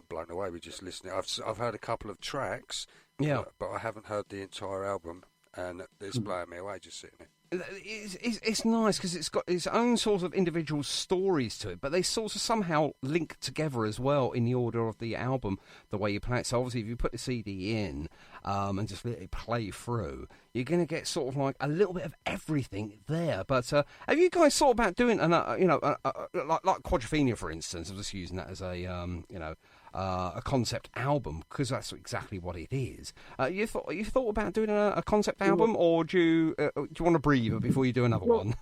blown away with just listening. I've heard a couple of tracks, but I haven't heard the entire album, and it's blowing me away just sitting there.
It's nice because it's got its own sort of individual stories to it, but they sort of somehow link together as well in the order of the album, the way you play it. So obviously if you put the CD in and just let it play through, you're going to get sort of like a little bit of everything there. But have you guys thought about doing, like Quadrophenia, for instance? I'm just using that as a concept album, because that's exactly what it is. You thought about doing a concept album, or do you want to breathe before you do another one?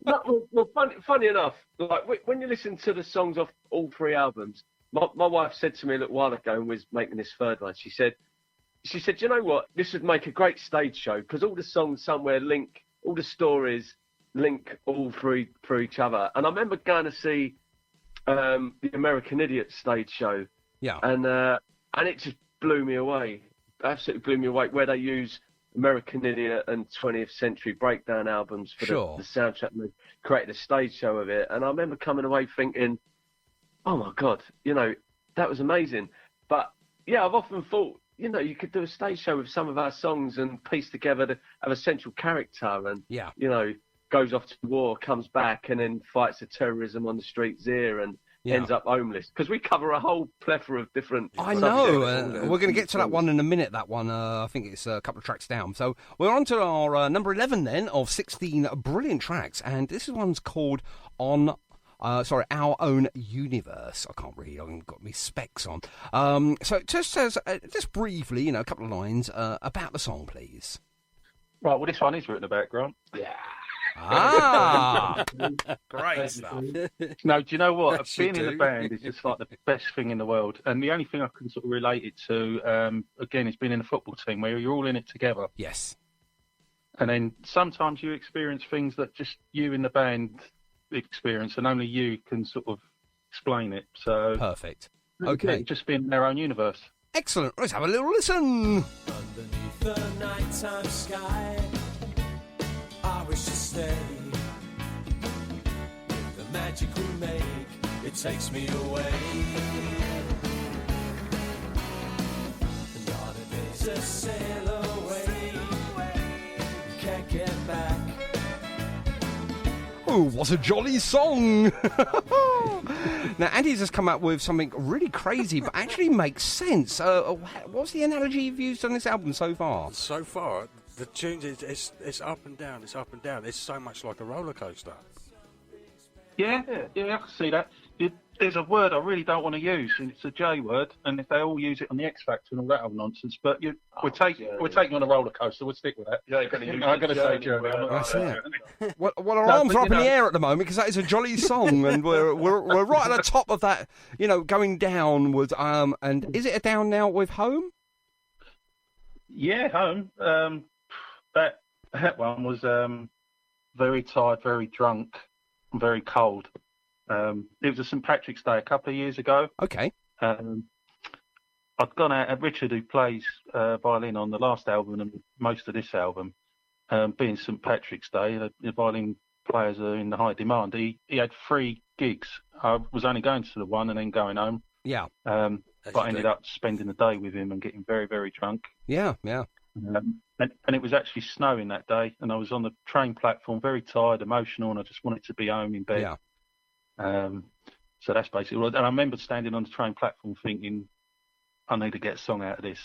Well, funny enough, like when you listen to the songs off all three albums, my wife said to me a little while ago when we was making this third one, she said, you know what, this would make a great stage show, because all the songs somewhere link, all the stories link all through each other. And I remember going to see the American Idiot stage show.
Yeah.
And it just blew me away. Absolutely blew me away, where they use American Idiot and 20th Century Breakdown albums for the soundtrack, and they created a stage show of it. And I remember coming away thinking, oh my God, you know, that was amazing. But yeah, I've often thought, you know, you could do a stage show with some of our songs and piece together to have a central character, and you know, goes off to war, comes back, and then fights the terrorism on the streets here, and ends up homeless. Because we cover a whole plethora of different...
I know. We're going to get to that one in a minute, that one. I think it's a couple of tracks down. So we're on to our number 11 then of 16 brilliant tracks. And this one's called Our Own Universe. I can't read. I've got my specs on. So just briefly, you know, a couple of lines about the song, please.
Right, well, this one is written about, Grant.
Yeah.
Great stuff.
No, do you know what?
Yes, you
Being in
do.
a band is just like the best thing in the world. And the only thing I can sort of relate it to, again, is being in a football team where you're all in it together.
Yes.
And then sometimes you experience things that just you in the band experience, and only you can sort of explain it. So
perfect. Okay.
Just being in their own universe.
Excellent. Let's have a little listen.
Underneath the nighttime sky, I wish to stay. The magic we make, it takes me away. And all it is a sail away. You can't get back.
Oh, what a jolly song! Now, Andy's just come up with something really crazy, but actually makes sense. What's the analogy you've used on this album so far?
So far, the tunes, it's up and down, it's up and down. It's so much like a roller coaster.
Yeah, I can see that. There's a word I really don't want to use, and it's a J word, and if they all use it on the X Factor and all that other nonsense, but we're taking on a roller coaster. We'll stick with that. I'm going to say journey.
That's it. Well, our arms are up in the air at the moment because that is a jolly song, and we're right at the top of that. Going downwards. And is it a down now with Home?
Yeah, Home. That one was very tired, very drunk, and very cold. It was a St Patrick's Day a couple of years ago.
Okay.
I'd gone out at Richard, who plays violin on the last album and most of this album. Being St Patrick's Day, the violin players are in high demand. He had 3 gigs. I was only going to the one and then going home.
Yeah.
But I ended up spending the day with him and getting very, very drunk.
Yeah.
And it was actually snowing that day, and I was on the train platform, very tired, emotional, and I just wanted to be home in bed.
Yeah.
So that's basically what. And I remember standing on the train platform thinking, I need to get a song out of this.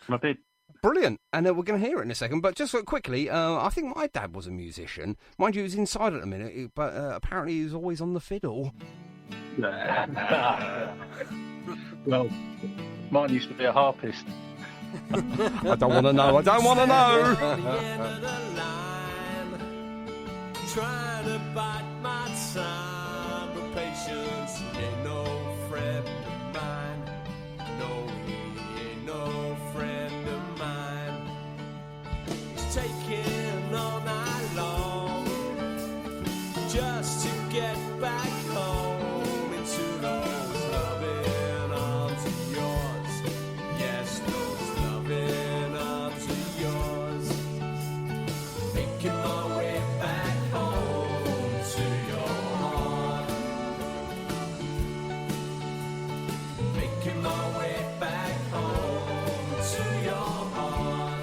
And I did.
Brilliant. And we're going to hear it in a second. But just quickly, I think my dad was a musician. Mind you, he was inside at the minute, but apparently he was always on the fiddle.
Well, mine used to be a harpist.
I don't want to know.
Trying to bite my time, but patience ain't no friend of mine. No, he ain't no friend of mine. He's taking all night long just to get back home into those loving arms of yours. Yes, those loving arms of yours. Making my way back home to your heart. Making my way back home to your heart.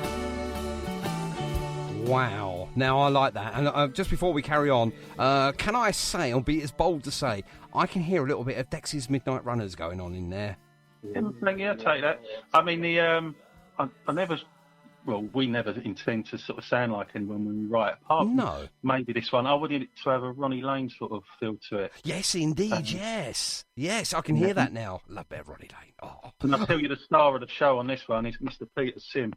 Wow. Now, I like that. And just before we carry on, can I say, I'll be as bold to say, I can hear a little bit of Dex's Midnight Runners going on in there.
Yeah, I'll take that. I mean, I never... Well, we never intend to sort of sound like anyone when we write. Apart from maybe this one, I wanted it to have a Ronnie Lane sort of feel to it.
Yes, indeed, yes. Yes, I can hear that now. Love bit of Ronnie Lane. Oh.
And I'll tell you, the star of the show on this one is Mr. Peter Sim,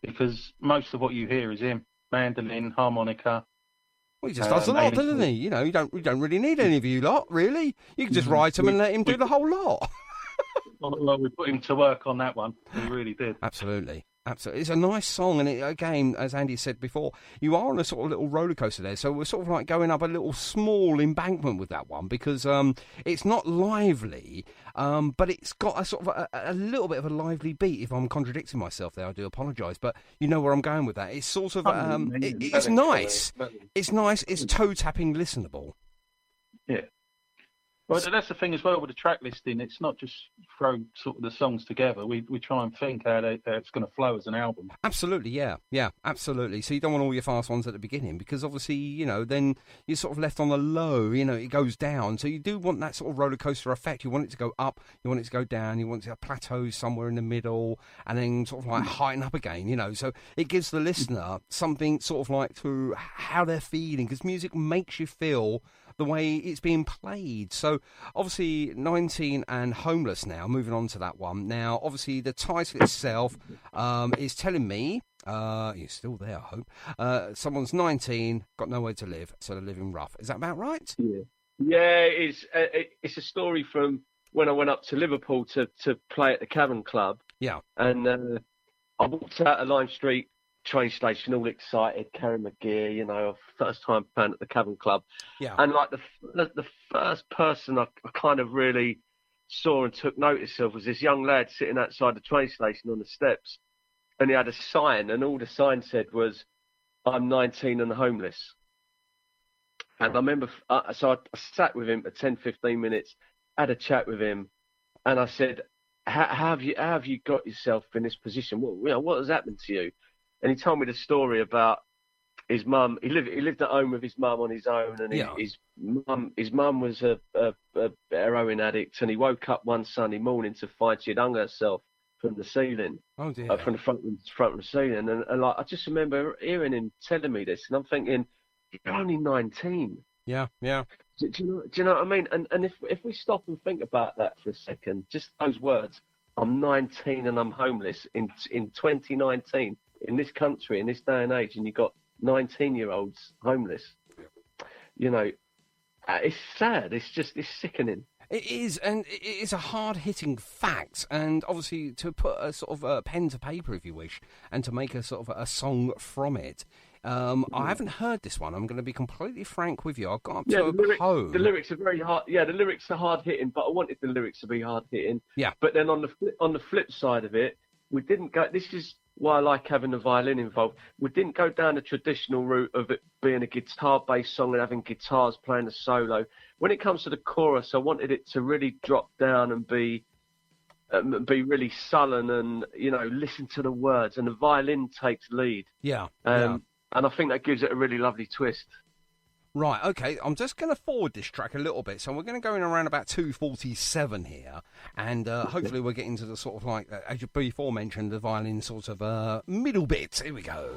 because most of what you hear is him. Mandolin, harmonica.
Well, he just does a lot, doesn't he? You don't really need any of you lot, really. You can just write them and let him do the whole lot.
Well, we put him to work on that one. We really did.
Absolutely. It's a nice song, and again, as Andy said before, you are on a sort of little roller coaster there, so we're sort of like going up a little small embankment with that one, because it's not lively, but it's got a sort of a little bit of a lively beat. If I'm contradicting myself there, I do apologise, but you know where I'm going with that. It's sort of, it's nice. It's nice, it's toe-tapping listenable.
Yeah. Well, that's the thing as well with the track listing. It's not just throw sort of the songs together. We try and think how it's going to flow as an album.
Absolutely, yeah, absolutely. So you don't want all your fast ones at the beginning, because obviously, then you're sort of left on the low. It goes down. So you do want that sort of roller coaster effect. You want it to go up. You want it to go down. You want it to plateau somewhere in the middle, and then sort of like heighten up again. So it gives the listener something sort of like to how they're feeling, because music makes you feel the way it's being played. So obviously 19 and Homeless now, moving on to that one. Now, obviously the title itself is telling me You're still there, I hope. Someone's 19, got nowhere to live, so they're living rough. Is that about right?
Yeah, it's a story from when I went up to Liverpool to play at the Cavern Club.
Yeah.
And I walked out of Lime Street train station all excited, carrying my gear, you know, first time playing at the Cavern Club.
Yeah.
And like the first person I kind of really saw and took notice of was this young lad sitting outside the train station on the steps. And he had a sign, and all the sign said was, "I'm 19 and homeless." And I remember, so I sat with him for 10, 15 minutes, had a chat with him, and I said, how have you got yourself in this position? What has happened to you? And he told me the story about his mum. He lived at home with his mum on his own, and his mum was a heroin addict, and he woke up one Sunday morning to find she'd hung herself from the ceiling.
Oh dear.
From the front of the ceiling, and like I just remember hearing him telling me this, and I'm thinking, you're only 19.
Yeah.
Do you know what I mean? And if we stop and think about that for a second, just those words, I'm 19 and I'm homeless in 2019 in this country, in this day and age, and you've got 19-year-olds homeless. You know, it's sad. It's sickening.
It is, and it is a hard-hitting fact, and obviously to put a sort of a pen to paper, if you wish, and to make a sort of a song from it. I haven't heard this one. I'm going to be completely frank with you. I've got up to a poem.
The lyrics are very hard. Yeah, the lyrics are hard-hitting, but I wanted the lyrics to be hard-hitting.
Yeah.
But then on the flip side of it, we didn't go. This is why I like having the violin involved. We didn't go down the traditional route of it being a guitar-based song and having guitars playing a solo. When it comes to the chorus, I wanted it to really drop down and be really sullen and, you know, listen to the words, and the violin takes lead.
Yeah.
And I think that gives it a really lovely twist.
Right, okay, I'm just going to forward this track a little bit. So we're going to go in around about 2:47 here, and hopefully we'll get into the sort of like, as you before mentioned, the violin sort of middle bit. Here we go.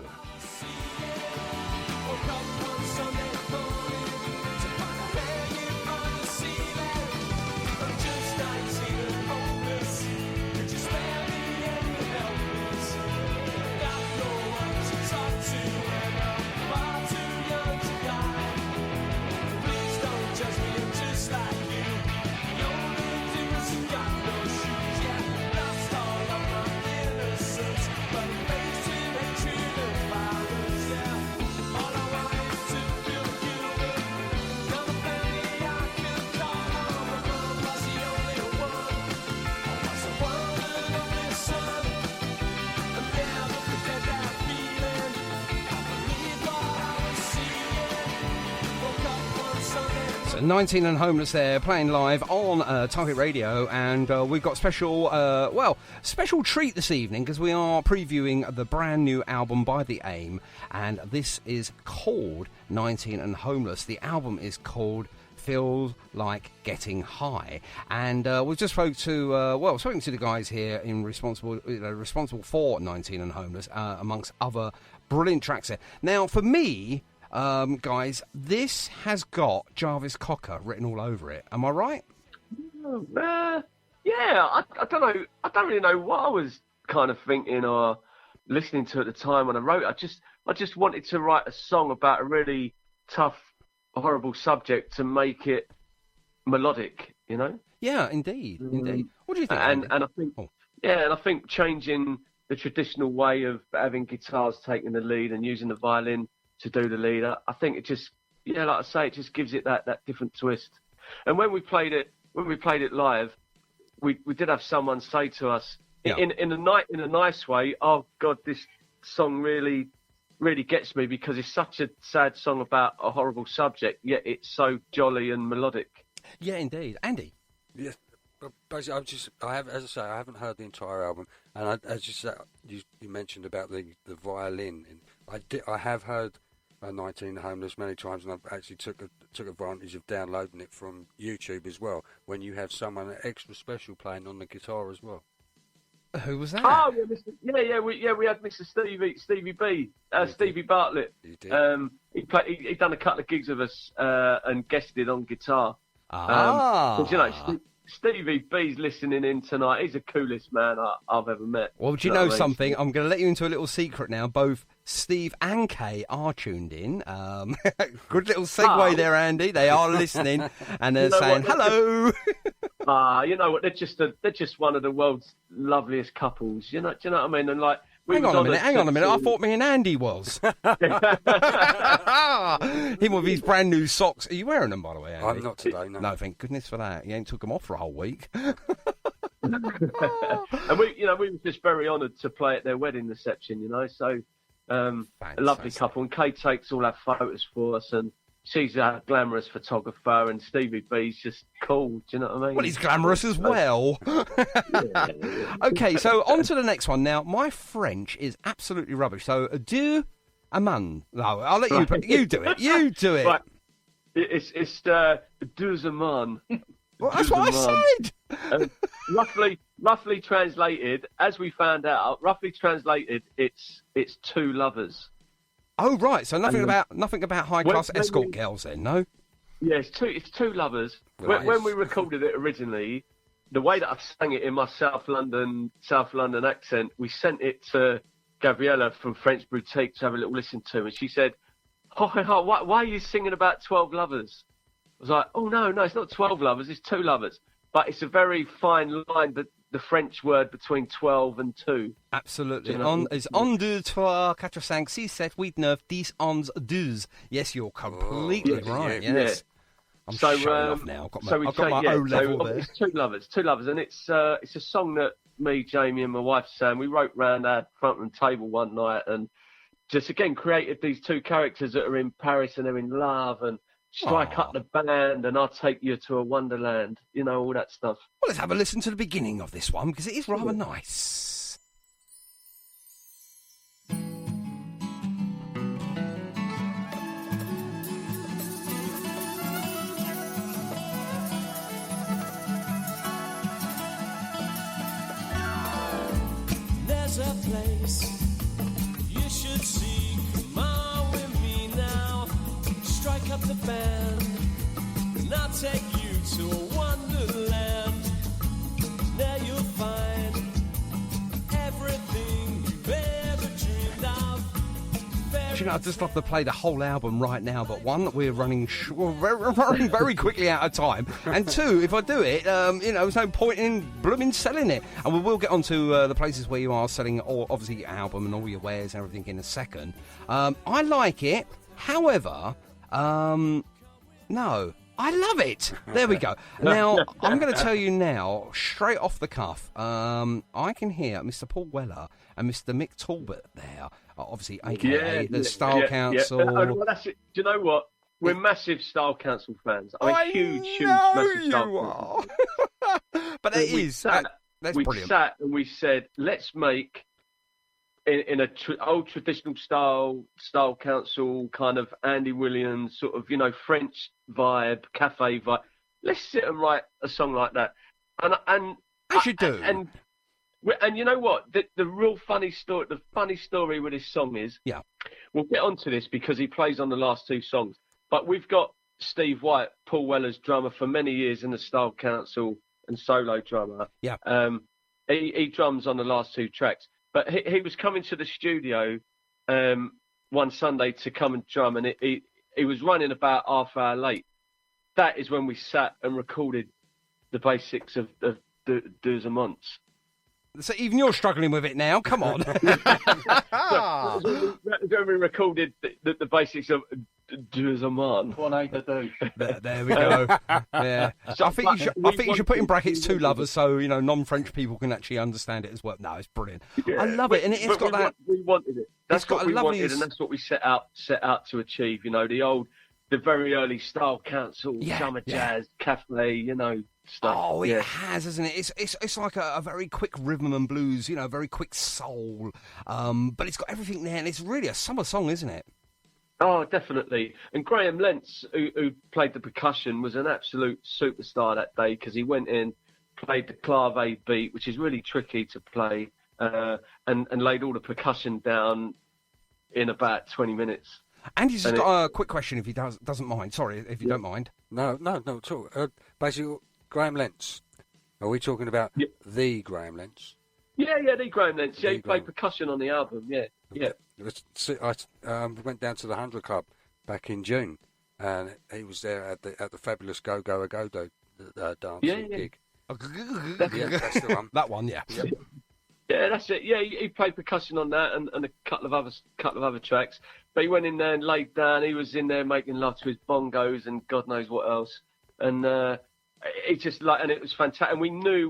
So 19 and Homeless there, playing live on Target Radio, and we've got special treat this evening because we are previewing the brand new album by The Aim, and this is called 19 and Homeless. The album is called Feels Like Getting High, and we've just spoken to the guys here in responsible for 19 and Homeless, amongst other brilliant tracks there. Now, for me, guys, this has got Jarvis Cocker written all over it. Am I right?
Yeah, I don't know. I don't really know what I was kind of thinking or listening to at the time when I wrote it. I just wanted to write a song about a really tough, horrible subject to make it melodic, you know?
Yeah, indeed. What do you think?
And I think, and I think changing the traditional way of having guitars taking the lead and using the violin to do the lead, I think it just, like I say, it just gives it that different twist. And when we played it live, we did have someone say to us in a nice way, "Oh God, this song really gets me because it's such a sad song about a horrible subject, yet it's so jolly and melodic."
Yeah, indeed, Andy.
Yeah, but basically, I haven't heard the entire album, and you mentioned about the violin, and I have heard 19 Homeless many times, and I've actually took advantage of downloading it from YouTube as well, when you have someone extra special playing on the guitar as well.
Who was that?
Oh, we had Mr. Stevie B, Stevie Bartlett.
He did.
He'd done a couple of gigs with us and guested on guitar.
Ah.
You know, Stevie B's listening in tonight. He's the coolest man I've ever met.
Well, do you know something? I'm going to let you into a little secret now. Both Steve and Kay are tuned in. Good little segue there, Andy. They are listening and they're saying hello.
You know what? They're just one of the world's loveliest couples. Do you know what I mean? And like,
hang on a minute. I thought me and Andy was. Him with his brand new socks. Are you wearing them, by the way, Andy?
I'm not today, no.
No, thank goodness for that. You ain't took them off for a whole week.
And we were just very honoured to play at their wedding reception, So, a lovely couple. And Kate takes all our photos for us, and she's a glamorous photographer, and Stevie B's just cool. Do you know what I mean?
Well, he's glamorous as well. Okay, so on to the next one. Now, my French is absolutely rubbish. So, deux amants. No, I'll let you do it. You do it.
Right. It's deux amants.
Well, that's what I said.
Roughly translated, as we found out, it's two lovers.
Oh right, so nothing about high class escort girls then, no?
Yeah, it's two lovers.
Right.
When we recorded it originally, the way that I sang it in my South London accent, we sent it to Gabriella from French Boutique to have a little listen to, and she said, why are you singing about 12 lovers? I was like, oh no, it's not 12 lovers, it's two lovers. But it's a very fine line, the French word between 12 and 2.
Absolutely. It's 1, 2, 3, 4, 5, 6, 7, 8, 9, 10, 11, 12. Yes, you're completely right. Yes. I'm showing off now. I've got my O level there.
It's two lovers, and it's a song that me, Jamie, and my wife Sam, we wrote round our front room table one night, and just again created these two characters that are in Paris and they're in love, and strike up the band, and I'll take you to a wonderland, all that stuff.
Well, let's have a listen to the beginning of this one, because it is rather nice.
There's a place you should see. Come on with me now. Strike up the band, and I'll take you to a wonderland. There you'll find everything you've ever dreamed of.
Do you know, I'd just love to play the whole album right now, but one, we're running very quickly out of time, and two, if I do it, there's no point in blooming selling it. And we will get onto the places where you are selling, obviously, your album and all your wares and everything in a second. I like it, however... no, I love it. There we go. Now, I'm going to tell you now, straight off the cuff, I can hear Mr. Paul Weller and Mr. Mick Talbot there, obviously, a.k.a. the Style Council.
Yeah. Well, that's it. Do you know what? We're massive Style Council fans. Huge massive Style Council.
But it is. That's brilliant.
We sat and we said, let's make... In old traditional style council, kind of Andy Williams, sort of, French vibe, cafe vibe. Let's sit and write a song like that. And
as you do.
And you know what? The real funny story with this song is, we'll get onto this because he plays on the last two songs. But we've got Steve White, Paul Weller's drummer for many years in the Style Council and solo drummer.
Yeah.
He drums on the last two tracks. But he was coming to the studio one Sunday to come and drum, and he was running about half hour late. That is when we sat and recorded the basics of Deux Amants.
So even you're struggling with it now. Come on.
When we recorded the basics of Deux Amants.
There we go. Yeah. So I think you should put in brackets two lovers so non-French people can actually understand it as well. No, it's brilliant. Yeah. I love it, and it's got that.
We wanted it. That's what we wanted, and that's what we set out to achieve. The very early Style Council, summer jazz, cafe, stuff.
Oh, it has, hasn't it? It's like a very quick rhythm and blues, very quick soul. But it's got everything there, and it's really a summer song, isn't it?
Oh, definitely. And Graham Lentz, who played the percussion, was an absolute superstar that day because he went in, played the clave beat, which is really tricky to play, and laid all the percussion down in about 20 minutes.
Andy's just got a quick question, if he doesn't mind. Sorry, if you don't mind.
No, at all. Basically, Graham Lentz, Are we talking about the Graham Lentz?
Yeah, the Graham Lentz. Yeah, he played percussion on the album. Yeah.
I went down to the 100 Club back in June, and he was there at the fabulous Go Go A Go dance gig. Yeah, that's the one.
That one, yeah.
Yeah, that's it. Yeah, he played percussion on that and a couple of other tracks. But he went in there and laid down. He was in there making love to his bongos and God knows what else. And it just and it was fantastic. And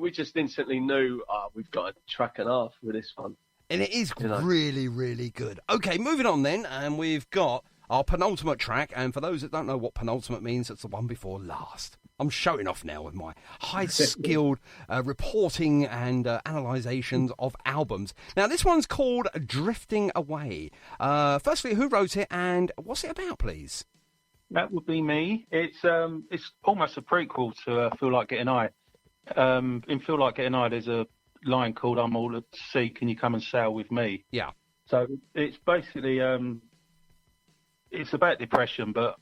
we just instantly knew, we've got a track and a half with this one.
And it is really, really good. Okay, moving on then, and we've got our penultimate track. And for those that don't know what penultimate means, it's the one before last. I'm showing off now with my high-skilled reporting and analysations of albums. Now, this one's called Drifting Away. Firstly, who wrote it and what's it about, please?
That would be me. It's almost a prequel to Feel Like Getting High. In Feel Like Getting High, there's a line called I'm all at sea, can you come and sail with me?
Yeah.
So it's basically, it's about depression, but...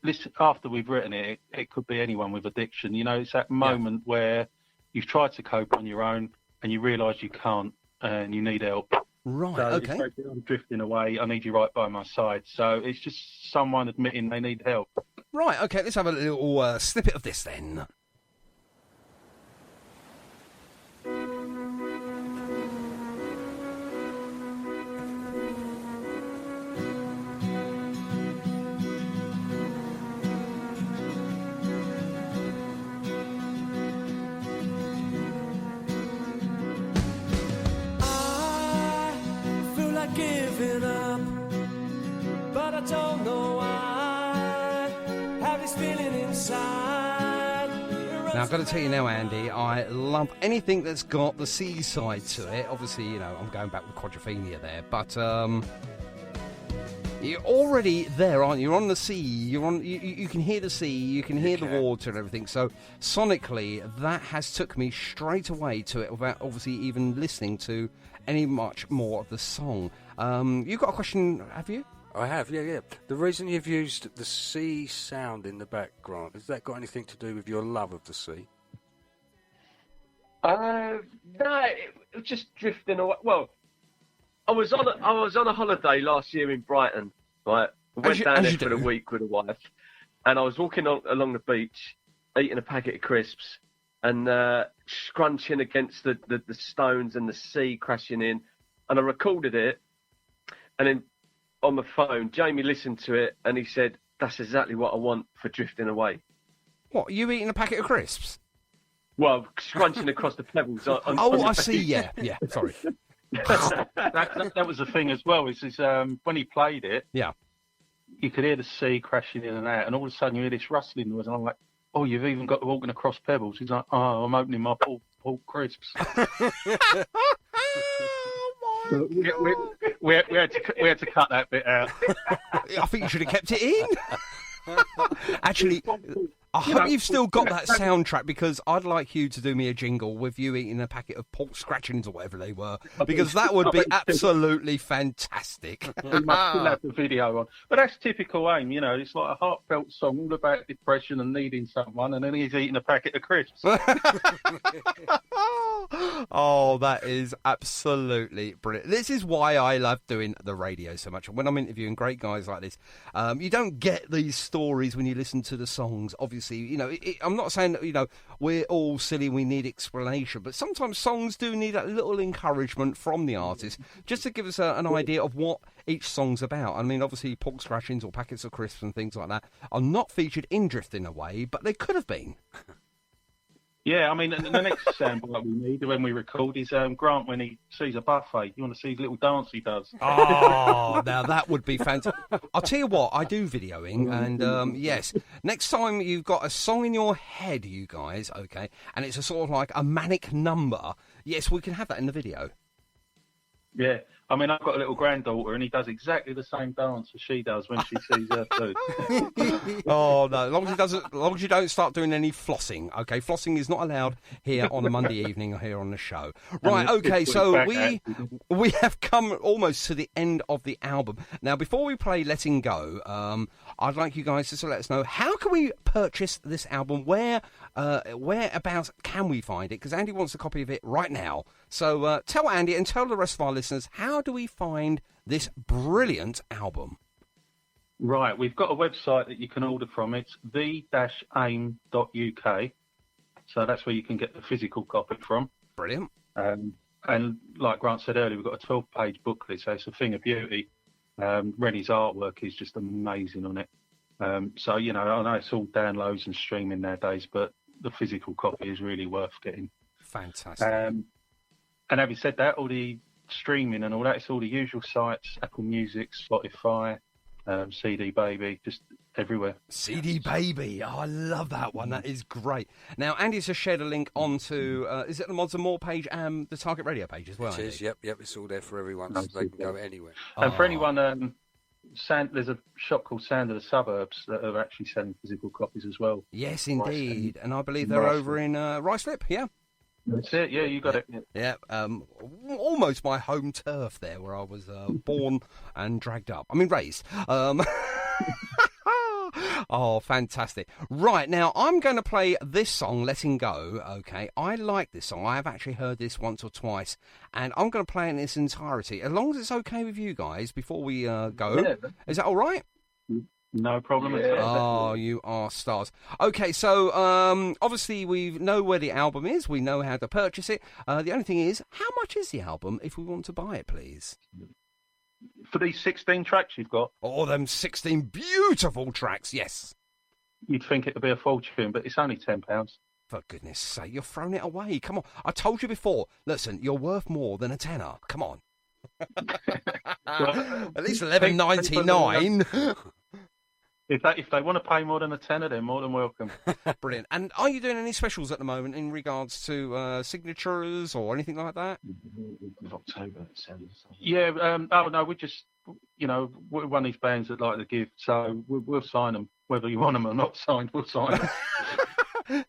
listen, after we've written it, it could be anyone with addiction. You know, it's that moment where you've tried to cope on your own and you realise you can't and you need help.
Right,
so
okay.
It's basically, I'm drifting away, I need you right by my side. So it's just someone admitting they need help.
Right, okay, let's have a little snippet of this then.
Giving up, but I don't know why. Have this feeling inside.
Now, I've got to tell you now, Andy, I love anything that's got the seaside to it. Obviously, you know, I'm going back with Quadrophenia there, but you're already there, aren't you? You're on the sea. You're on. You can hear the sea. You can hear the water and everything. So sonically, that has took me straight away to it without obviously even listening to any much more of the song. You've got a question, have you?
I have, yeah. The reason you've used the sea sound in the background, has that got anything to do with your love of the sea?
No, it was just drifting away. Well, I was on a holiday last year in Brighton, right? I went down there for a week with a wife, and I was walking along the beach, eating a packet of crisps, and scrunching against the stones and the sea crashing in, and I recorded it, and then on my phone, Jamie listened to it, and he said, "That's exactly what I want for Drifting Away."
What, you eating a packet of crisps?
Well, scrunching across the pebbles. On
I see. Yeah. Sorry.
that was the thing as well. Is when he played it, you could hear the sea crashing in and out, and all of a sudden you hear this rustling noise, and I'm like, "Oh, you've even got walking across pebbles." He's like, "Oh, I'm opening my pulled crisps." We had to cut that bit out.
I think you should have kept it in. Actually, I hope you've still got that soundtrack, because I'd like you to do me a jingle with you eating a packet of pork scratchings or whatever they were, because that would be absolutely fantastic.
We must still have the video on. But that's typical AIM, you know, it's like a heartfelt song all about depression and needing someone, and then he's eating a packet of crisps.
Oh, that is absolutely brilliant. This is why I love doing the radio so much. When I'm interviewing great guys like this, you don't get these stories when you listen to the songs. Obviously, you know, I'm not saying that, you know, we're all silly, we need explanation, but sometimes songs do need a little encouragement from the artist, just to give us an idea of what each song's about. I mean, obviously, pork scratchings or packets of crisps and things like that are not featured in Drifting Away, but they could have been.
Yeah, I mean, the next soundbite we need when we record is Grant when he sees a buffet. You want to see his little dance he does.
Oh, now that would be fantastic. I'll tell you what, I do videoing, and yes, next time you've got a song in your head, you guys, okay, and it's a sort of like a manic number, yes, we can have that in the video.
Yeah, I mean, I've got a little granddaughter, and he does exactly the same dance as she does when she sees her food.
Oh no! As long as you don't start doing any flossing, okay? Flossing is not allowed here on a Monday evening or here on the show. Right? Okay, so we have come almost to the end of the album. Now, before we play "Letting Go," I'd like you guys to let us know, how can we purchase this album? Whereabouts can we find it? Because Andy wants a copy of it right now. So tell Andy and tell the rest of our listeners, how do we find this brilliant album?
Right, we've got a website that you can order from. It's the-aim.uk. So that's where you can get the physical copy from.
Brilliant.
And like Grant said earlier, we've got a 12-page booklet, so it's a thing of beauty. Rennie's artwork is just amazing on it. So, I know it's all downloads and streaming nowadays, but the physical copy is really worth getting.
Fantastic.
And having said that, all the streaming and all that, it's all the usual sites, Apple Music, Spotify, CD Baby, just everywhere.
CD Baby, I love that one. That is great. Now, Andy's just shared a link onto, is it the Mods and More page and the Target Radio page as well?
It is, yep, it's all there for everyone, so they can go anywhere.
And for anyone, there's a shop called Sound of the Suburbs that are actually selling physical copies as well.
Yes, indeed. And I believe they're over in Ruislip, yeah?
That's it, yeah, you got it.
Yeah, almost my home turf there, where I was born and dragged up. I mean, raised. Oh, fantastic. Right, now, I'm going to play this song, Letting Go, okay? I like this song. I have actually heard this once or twice, and I'm going to play it in its entirety, as long as it's okay with you guys before we go. Yeah. Is that all right?
No problem at all.
Oh, you are stars. Okay, so obviously we know where the album is. We know how to purchase it. The only thing is, how much is the album if we want to buy it, please?
For these 16 tracks you've got?
Oh, them 16 beautiful tracks, yes.
You'd think it would be a fortune, but it's only £10.
For goodness sake, you're throwing it away. Come on. I told you before. Listen, you're worth more than a tenner. Come on. At least $11.99.
If they want to pay more than a tenner, they're more than welcome.
Brilliant. And are you doing any specials at the moment in regards to signatures or anything like that?
October. Yeah. Oh no, we just, we're one of these bands that like to give, so we'll sign them, whether you want them or not signed. We'll sign them.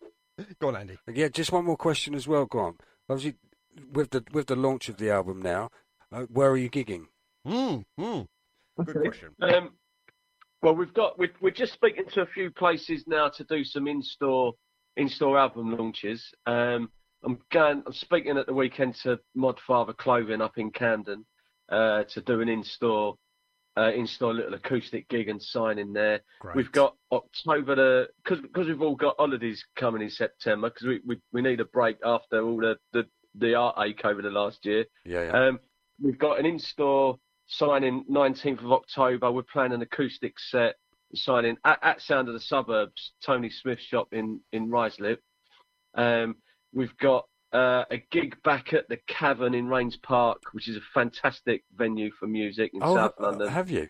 Go on, Andy.
Yeah, just one more question as well, Grant. Obviously, with the launch of the album now, where are you gigging?
Good question.
Well, we're just speaking to a few places now to do some in-store album launches. I'm speaking at the weekend to Modfather Clothing up in Camden to do an in-store little acoustic gig and signing there.
Great.
We've got October because we've all got holidays coming in September because we need a break after all the art ache over the last year.
Yeah.
We've got an in-store signing 19th of October. We're playing an acoustic set, signing at Sound of the Suburbs, Tony Smith's shop in Ruislip. We've got a gig back at the Cavern in Rains Park, which is a fantastic venue for music in South London.
Have you?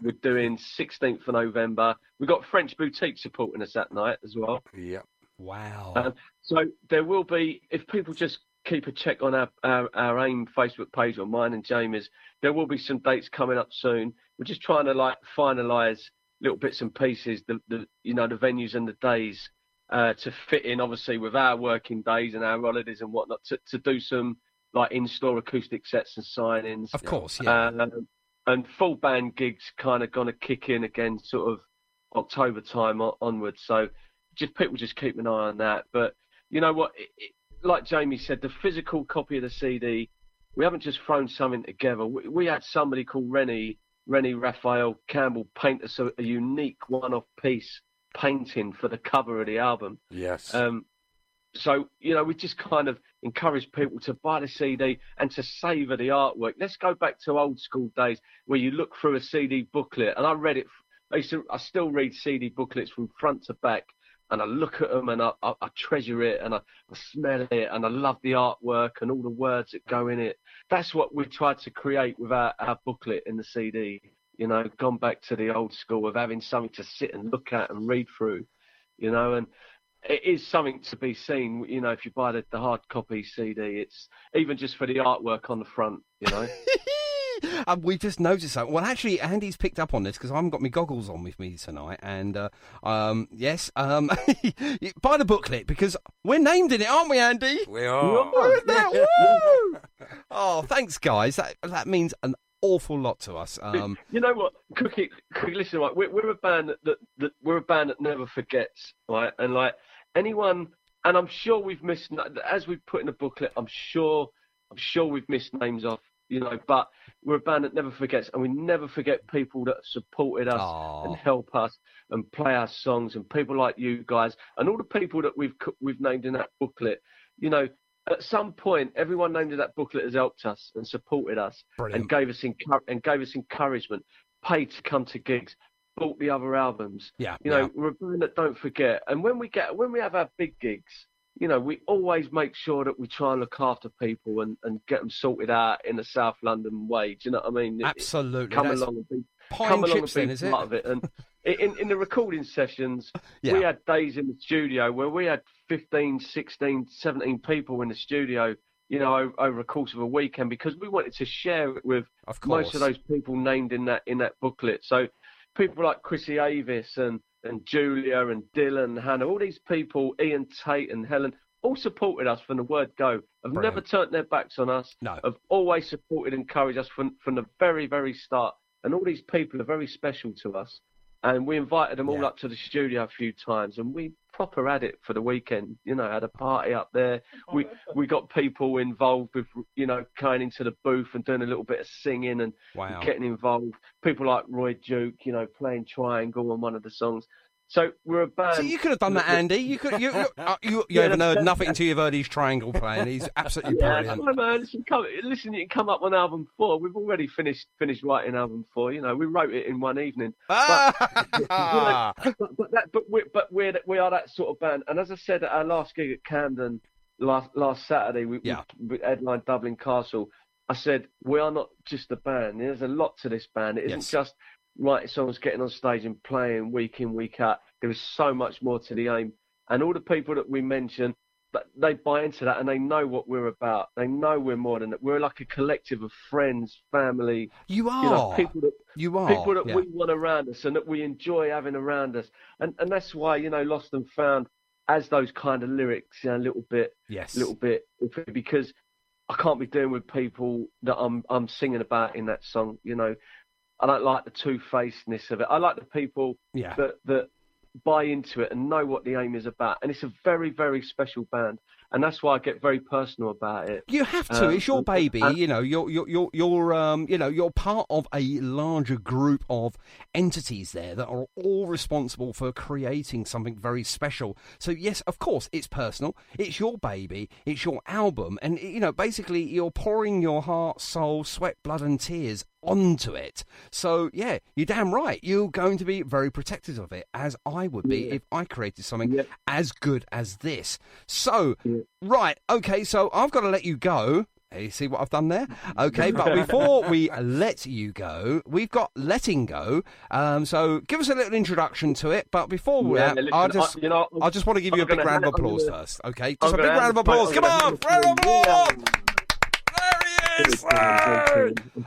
We're doing 16th of November. We've got French Boutique supporting us that night as well.
Yeah.
Wow.
So there will be, if people just keep a check on our AIM Facebook page or mine and Jamie's, there will be some dates coming up soon. We're just trying to finalise little bits and pieces, the venues and the days to fit in, obviously, with our working days and our holidays and whatnot, to do some in-store acoustic sets and signings.
Of course, yeah.
And full band gigs kind of going to kick in again, sort of October time onwards. So people just keep an eye on that. But you know what? Like Jamie said, the physical copy of the CD, we haven't just thrown something together. We had somebody called Rennie Raphael Campbell paint us a unique one-off piece painting for the cover of the album.
Yes.
So, we just kind of encourage people to buy the CD and to savour the artwork. Let's go back to old school days where you look through a CD booklet, and I read it. I still read CD booklets from front to back. And I look at them and I treasure it and I smell it and I love the artwork and all the words that go in it. That's what we tried to create with our booklet in the CD. Gone back to the old school of having something to sit and look at and read through, and it is something to be seen. If you buy the hard copy CD, it's even just for the artwork on the front,
And we just noticed that. Well, actually, Andy's picked up on this because I haven't got my goggles on with me tonight. And, yes, buy the booklet because we're named in it, aren't we, Andy?
We are.
Woo! Oh, thanks, guys. That means an awful lot to us.
You know what, Cookie, listen, right, we're a band that never forgets, right? And like anyone, and I'm sure we've missed, as we've put in the booklet, I'm sure we've missed names off, you know, but we're a band that never forgets, and we never forget people that have supported us and help us and play our songs, and people like you guys and all the people that we've named in that booklet. You know, at some point, everyone named in that booklet has helped us and supported us.
Brilliant.
and gave us encouragement, paid to come to gigs, bought the other albums.
Yeah,
you know, we're a band that don't forget. And when we have our big gigs, you know, we always make sure that we try and look after people and get them sorted out in a South London way. Do you know what I mean?
Absolutely.
Come along and be part of it. And in the recording sessions, we had days in the studio where we had 15, 16, 17 people in the studio, you know, over a course of a weekend, because we wanted to share it with most of those people named in that booklet. So people like Chrissy Avis and Julia and Dylan, Hannah, all these people, Ian Tate and Helen, all supported us from the word go. Have never turned their backs on us.
No.
Have always supported and encouraged us from the very, very start. And all these people are very special to us. And we invited them all up to the studio a few times, and we proper had it for the weekend. You know, had a party up there. We got people involved with, you know, going into the booth and doing a little bit of singing and getting involved. People like Roy Duke, you know, playing Triangle on one of the songs. So we're a band.
So you could have done that, Andy. You haven't heard nothing until you've heard his Triangle playing. He's absolutely brilliant.
Yeah, man, listen, you can come up on album 4. We've already finished writing album 4. You know, we wrote it in one evening. But we are that sort of band. And as I said at our last gig at Camden last Saturday, we headlined Dublin Castle. I said, we are not just a band. There's a lot to this band. It isn't just writing songs, getting on stage and playing week in, week out. There is so much more to the aim. And all the people that we mention, they buy into that and they know what we're about. They know we're more than that. We're like a collective of friends, family.
You are.
You know, people that
yeah.
we want around us and that we enjoy having around us. And that's why, you know, Lost and Found has those kind of lyrics, you know, a little bit, because I can't be doing with people that I'm singing about in that song, you know. I don't like the two-facedness of it. I like the people that buy into it and know what the aim is about. And it's a very, very special band. And that's why I get very personal about it.
You have to. It's your baby. You know, you're part of a larger group of entities there that are all responsible for creating something very special. So yes, of course, it's personal. It's your baby. It's your album, and you know, basically, you're pouring your heart, soul, sweat, blood, and tears onto it. So yeah, you're damn right. You're going to be very protective of it, as I would be if I created something as good as this. So. Right, okay, so I've got to let you go. You see what I've done there? Okay, but before we let you go, we've got Letting Go. So give us a little introduction to it. But before we I just want to give you a big round of applause first. Okay, just a big round of applause. Come on, round of applause! There he is!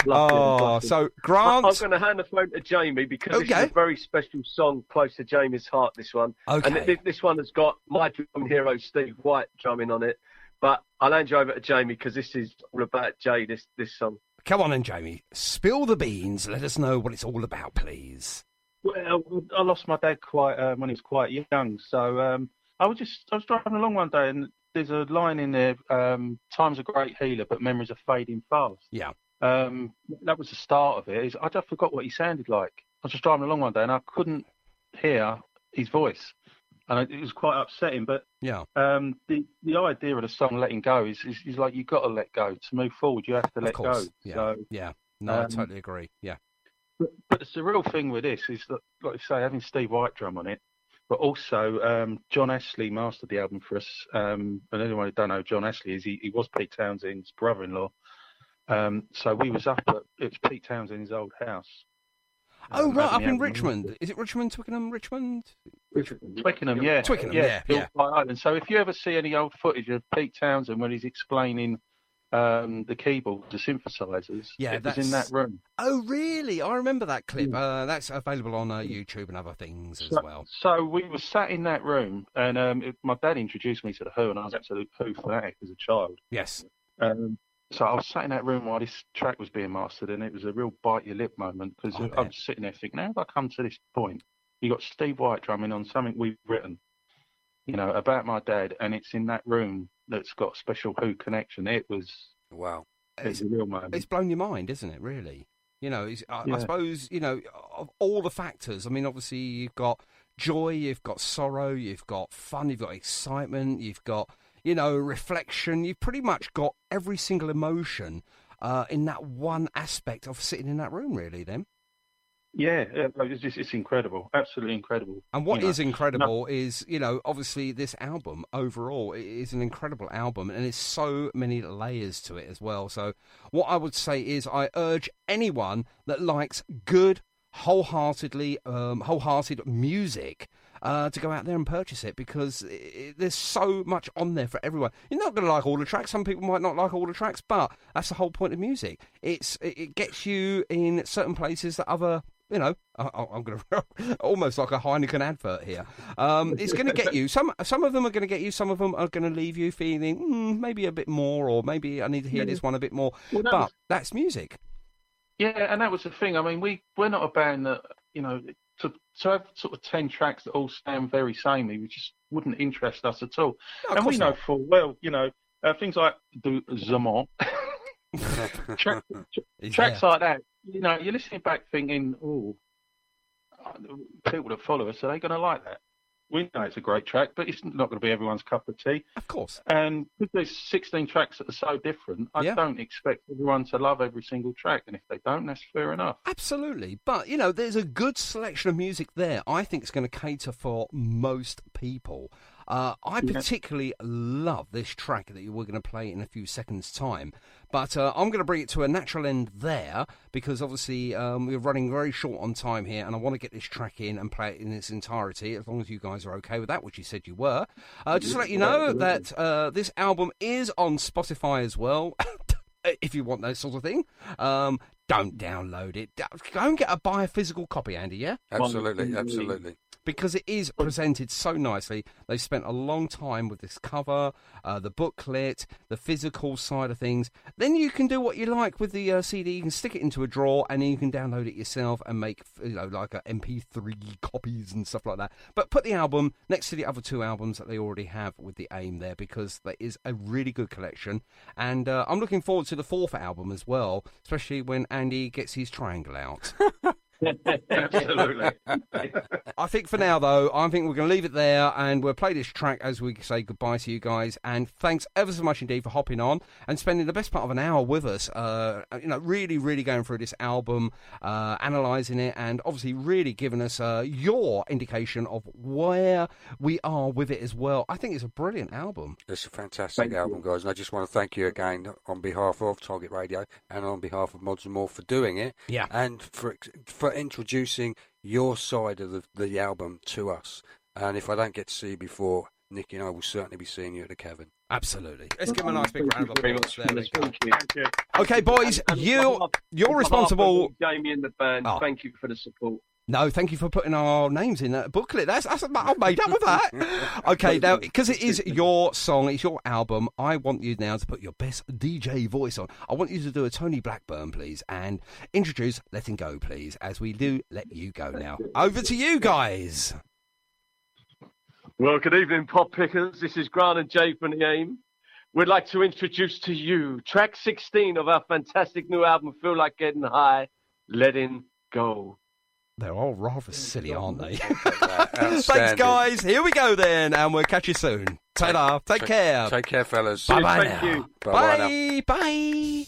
Oh, so Grant,
I'm going to hand the phone to Jamie because this is a very special song close to Jamie's heart. This one, and this one has got my drum hero Steve White drumming on it. But I'll hand you over to Jamie because this is all about Jay. This song.
Come on, then, Jamie. Spill the beans. Let us know what it's all about, please.
Well, I lost my dad when he was quite young, so I was driving along one day and there's a line in there, time's a great healer, but memories are fading fast.
Yeah.
That was the start of it. I just forgot what he sounded like. I was just driving along one day and I couldn't hear his voice. And it was quite upsetting. But the idea of the song Letting Go is like you've got to let go. To move forward, you have to let go.
Yeah.
So,
yeah. No, I totally agree. Yeah.
But the real thing with this is that, like I say, having Steve White drum on it, but also John Ashley mastered the album for us. And anyone who don't know who John Ashley is, he was Pete Townshend's brother-in-law. So we was up at Pete Townshend's old house.
Oh, right, up in Richmond. Is it Richmond, Twickenham, Richmond?
Twickenham, yeah.
Twickenham, yeah.
Island. So if you ever see any old footage of Pete Townsend when he's explaining the keyboard, the synthesizers, it was in that room.
Oh, really? I remember that clip. That's available on YouTube and other things as well.
So we were sat in that room, and my dad introduced me to the Who, and I was absolute Who fanatic as a child.
Yes.
So I was sat in that room while this track was being mastered, and it was a real bite your lip moment because I was sitting there thinking, how have I come to this point? You got Steve White drumming on something we've written, about my dad, and it's in that room that's got a special Who connection. It was It's a real moment.
It's blown your mind, isn't it? Really, I suppose of all the factors. I mean, obviously you've got joy, you've got sorrow, you've got fun, you've got excitement, you've got reflection. You've pretty much got every single emotion in that one aspect of sitting in that room, really, then.
Yeah, it's incredible, absolutely incredible.
And what is incredible is, obviously this album overall is an incredible album, and there's so many layers to it as well. So what I would say is I urge anyone that likes good, wholehearted music to go out there and purchase it, because there's so much on there for everyone. You're not going to like all the tracks. Some people might not like all the tracks, but that's the whole point of music. It gets you in certain places that other... I'm going to almost like a Heineken advert here. It's going to get you. Some of them are going to get you. Some of them are going to leave you feeling maybe a bit more, or maybe I need to hear this one a bit more. Well, that's music.
Yeah, and that was the thing. I mean, we're not a band that, to have sort of 10 tracks that all sound very samey, which just wouldn't interest us at all. No, and we know full well, things like the Zaman, tracks like that. You're listening back thinking, people that follow us, are they going to like that? We know it's a great track, but it's not going to be everyone's cup of tea.
Of course.
And because there's 16 tracks that are so different, I don't expect everyone to love every single track. And if they don't, that's fair enough.
Absolutely. But, there's a good selection of music there. I think it's going to cater for most people. I particularly love this track that we're going to play in a few seconds' time. But I'm going to bring it to a natural end there, because obviously we're running very short on time here, and I want to get this track in and play it in its entirety, as long as you guys are okay with that, which you said you were. Just to let you know that this album is on Spotify as well, if you want that sort of thing. Don't download it. Go and buy a physical copy, Andy, yeah?
Absolutely.
Because it is presented so nicely. They've spent a long time with this cover, the booklet, the physical side of things. Then you can do what you like with the CD. You can stick it into a drawer, and then you can download it yourself and make like a MP3 copies and stuff like that. But put the album next to the other two albums that they already have with the AIM there, because there is a really good collection. And I'm looking forward to the fourth album as well, especially when Andy gets his triangle out.
Absolutely.
I think for now, though, we're going to leave it there, and we'll play this track as we say goodbye to you guys. And thanks ever so much indeed for hopping on and spending the best part of an hour with us. Really, really going through this album, analysing it, and obviously really giving us your indication of where we are with it as well. I think it's a brilliant album.
It's a fantastic album, guys, and I just want to thank you again on behalf of Target Radio and on behalf of Mods and More for doing it.
Yeah.
And for introducing your side of the album to us. And if I don't get to see you before, Nicky and I will certainly be seeing you at the Cavern.
Absolutely. Let's give him a nice big round of applause. There we go.
Thank you.
Okay, boys, you're responsible.
Jamie and the band, thank you for the support.
No, thank you for putting our names in that booklet. I'm made up with that. Okay, now, because it is your song, it's your album, I want you now to put your best DJ voice on. I want you to do a Tony Blackburn, please, and introduce Let Him Go, please, as we do let you go now. Over to you guys.
Well, good evening, Pop Pickers. This is Grant and Jay from the AIM. We'd like to introduce to you track 16 of our fantastic new album, Feel Like Getting High, Letting Go.
They're all rather silly, aren't they? Thanks, guys. Here we go then, and we'll catch you soon. Ta-da. Take care.
Take care, fellas.
Bye-bye
now.
You.
Bye.
Bye.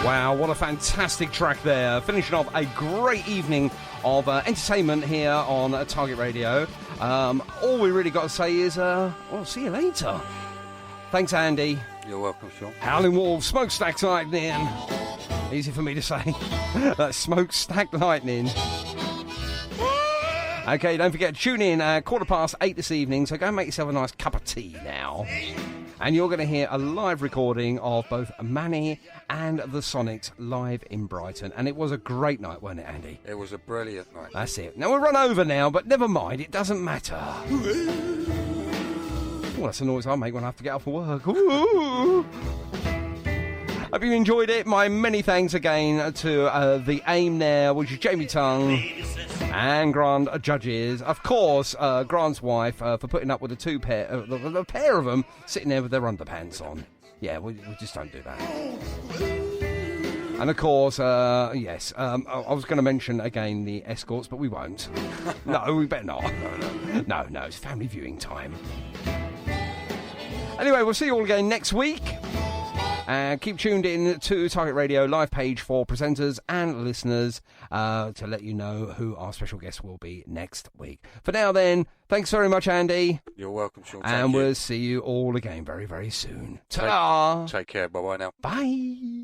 Wow, what a fantastic track there. Finishing off a great evening of entertainment here on Target Radio. All we really got to say is, see you later. Thanks, Andy.
You're welcome, Sean.
Howling Wolf, Smokestack Lightning. Easy for me to say. That's Smokestack Lightning. Okay, don't forget to tune in at 8:15 this evening, so go and make yourself a nice cup of tea now. And you're going to hear a live recording of both Manny and the Sonics live in Brighton. And it was a great night, wasn't it, Andy?
It was a brilliant night.
That's it. Now, we'll run over now, but never mind, it doesn't matter. Well, that's the noise I make when I have to get up for work. Ooh. Hope you enjoyed it. My many thanks again to the AIM there, which is Jamie Tongue and Grant judges. Of course, Grant's wife for putting up with the pair of them sitting there with their underpants on. Yeah, we just don't do that. And of course, yes, I was going to mention again the escorts, but we won't. No, we better not. No, it's family viewing time. Anyway, we'll see you all again next week. Keep tuned in to Target Radio live page for presenters and listeners to let you know who our special guest will be next week. For now then, thanks very much, Andy.
You're welcome, Sean.
And we'll see you all again very, very soon. Ta-da!
Take care. Bye-bye now.
Bye.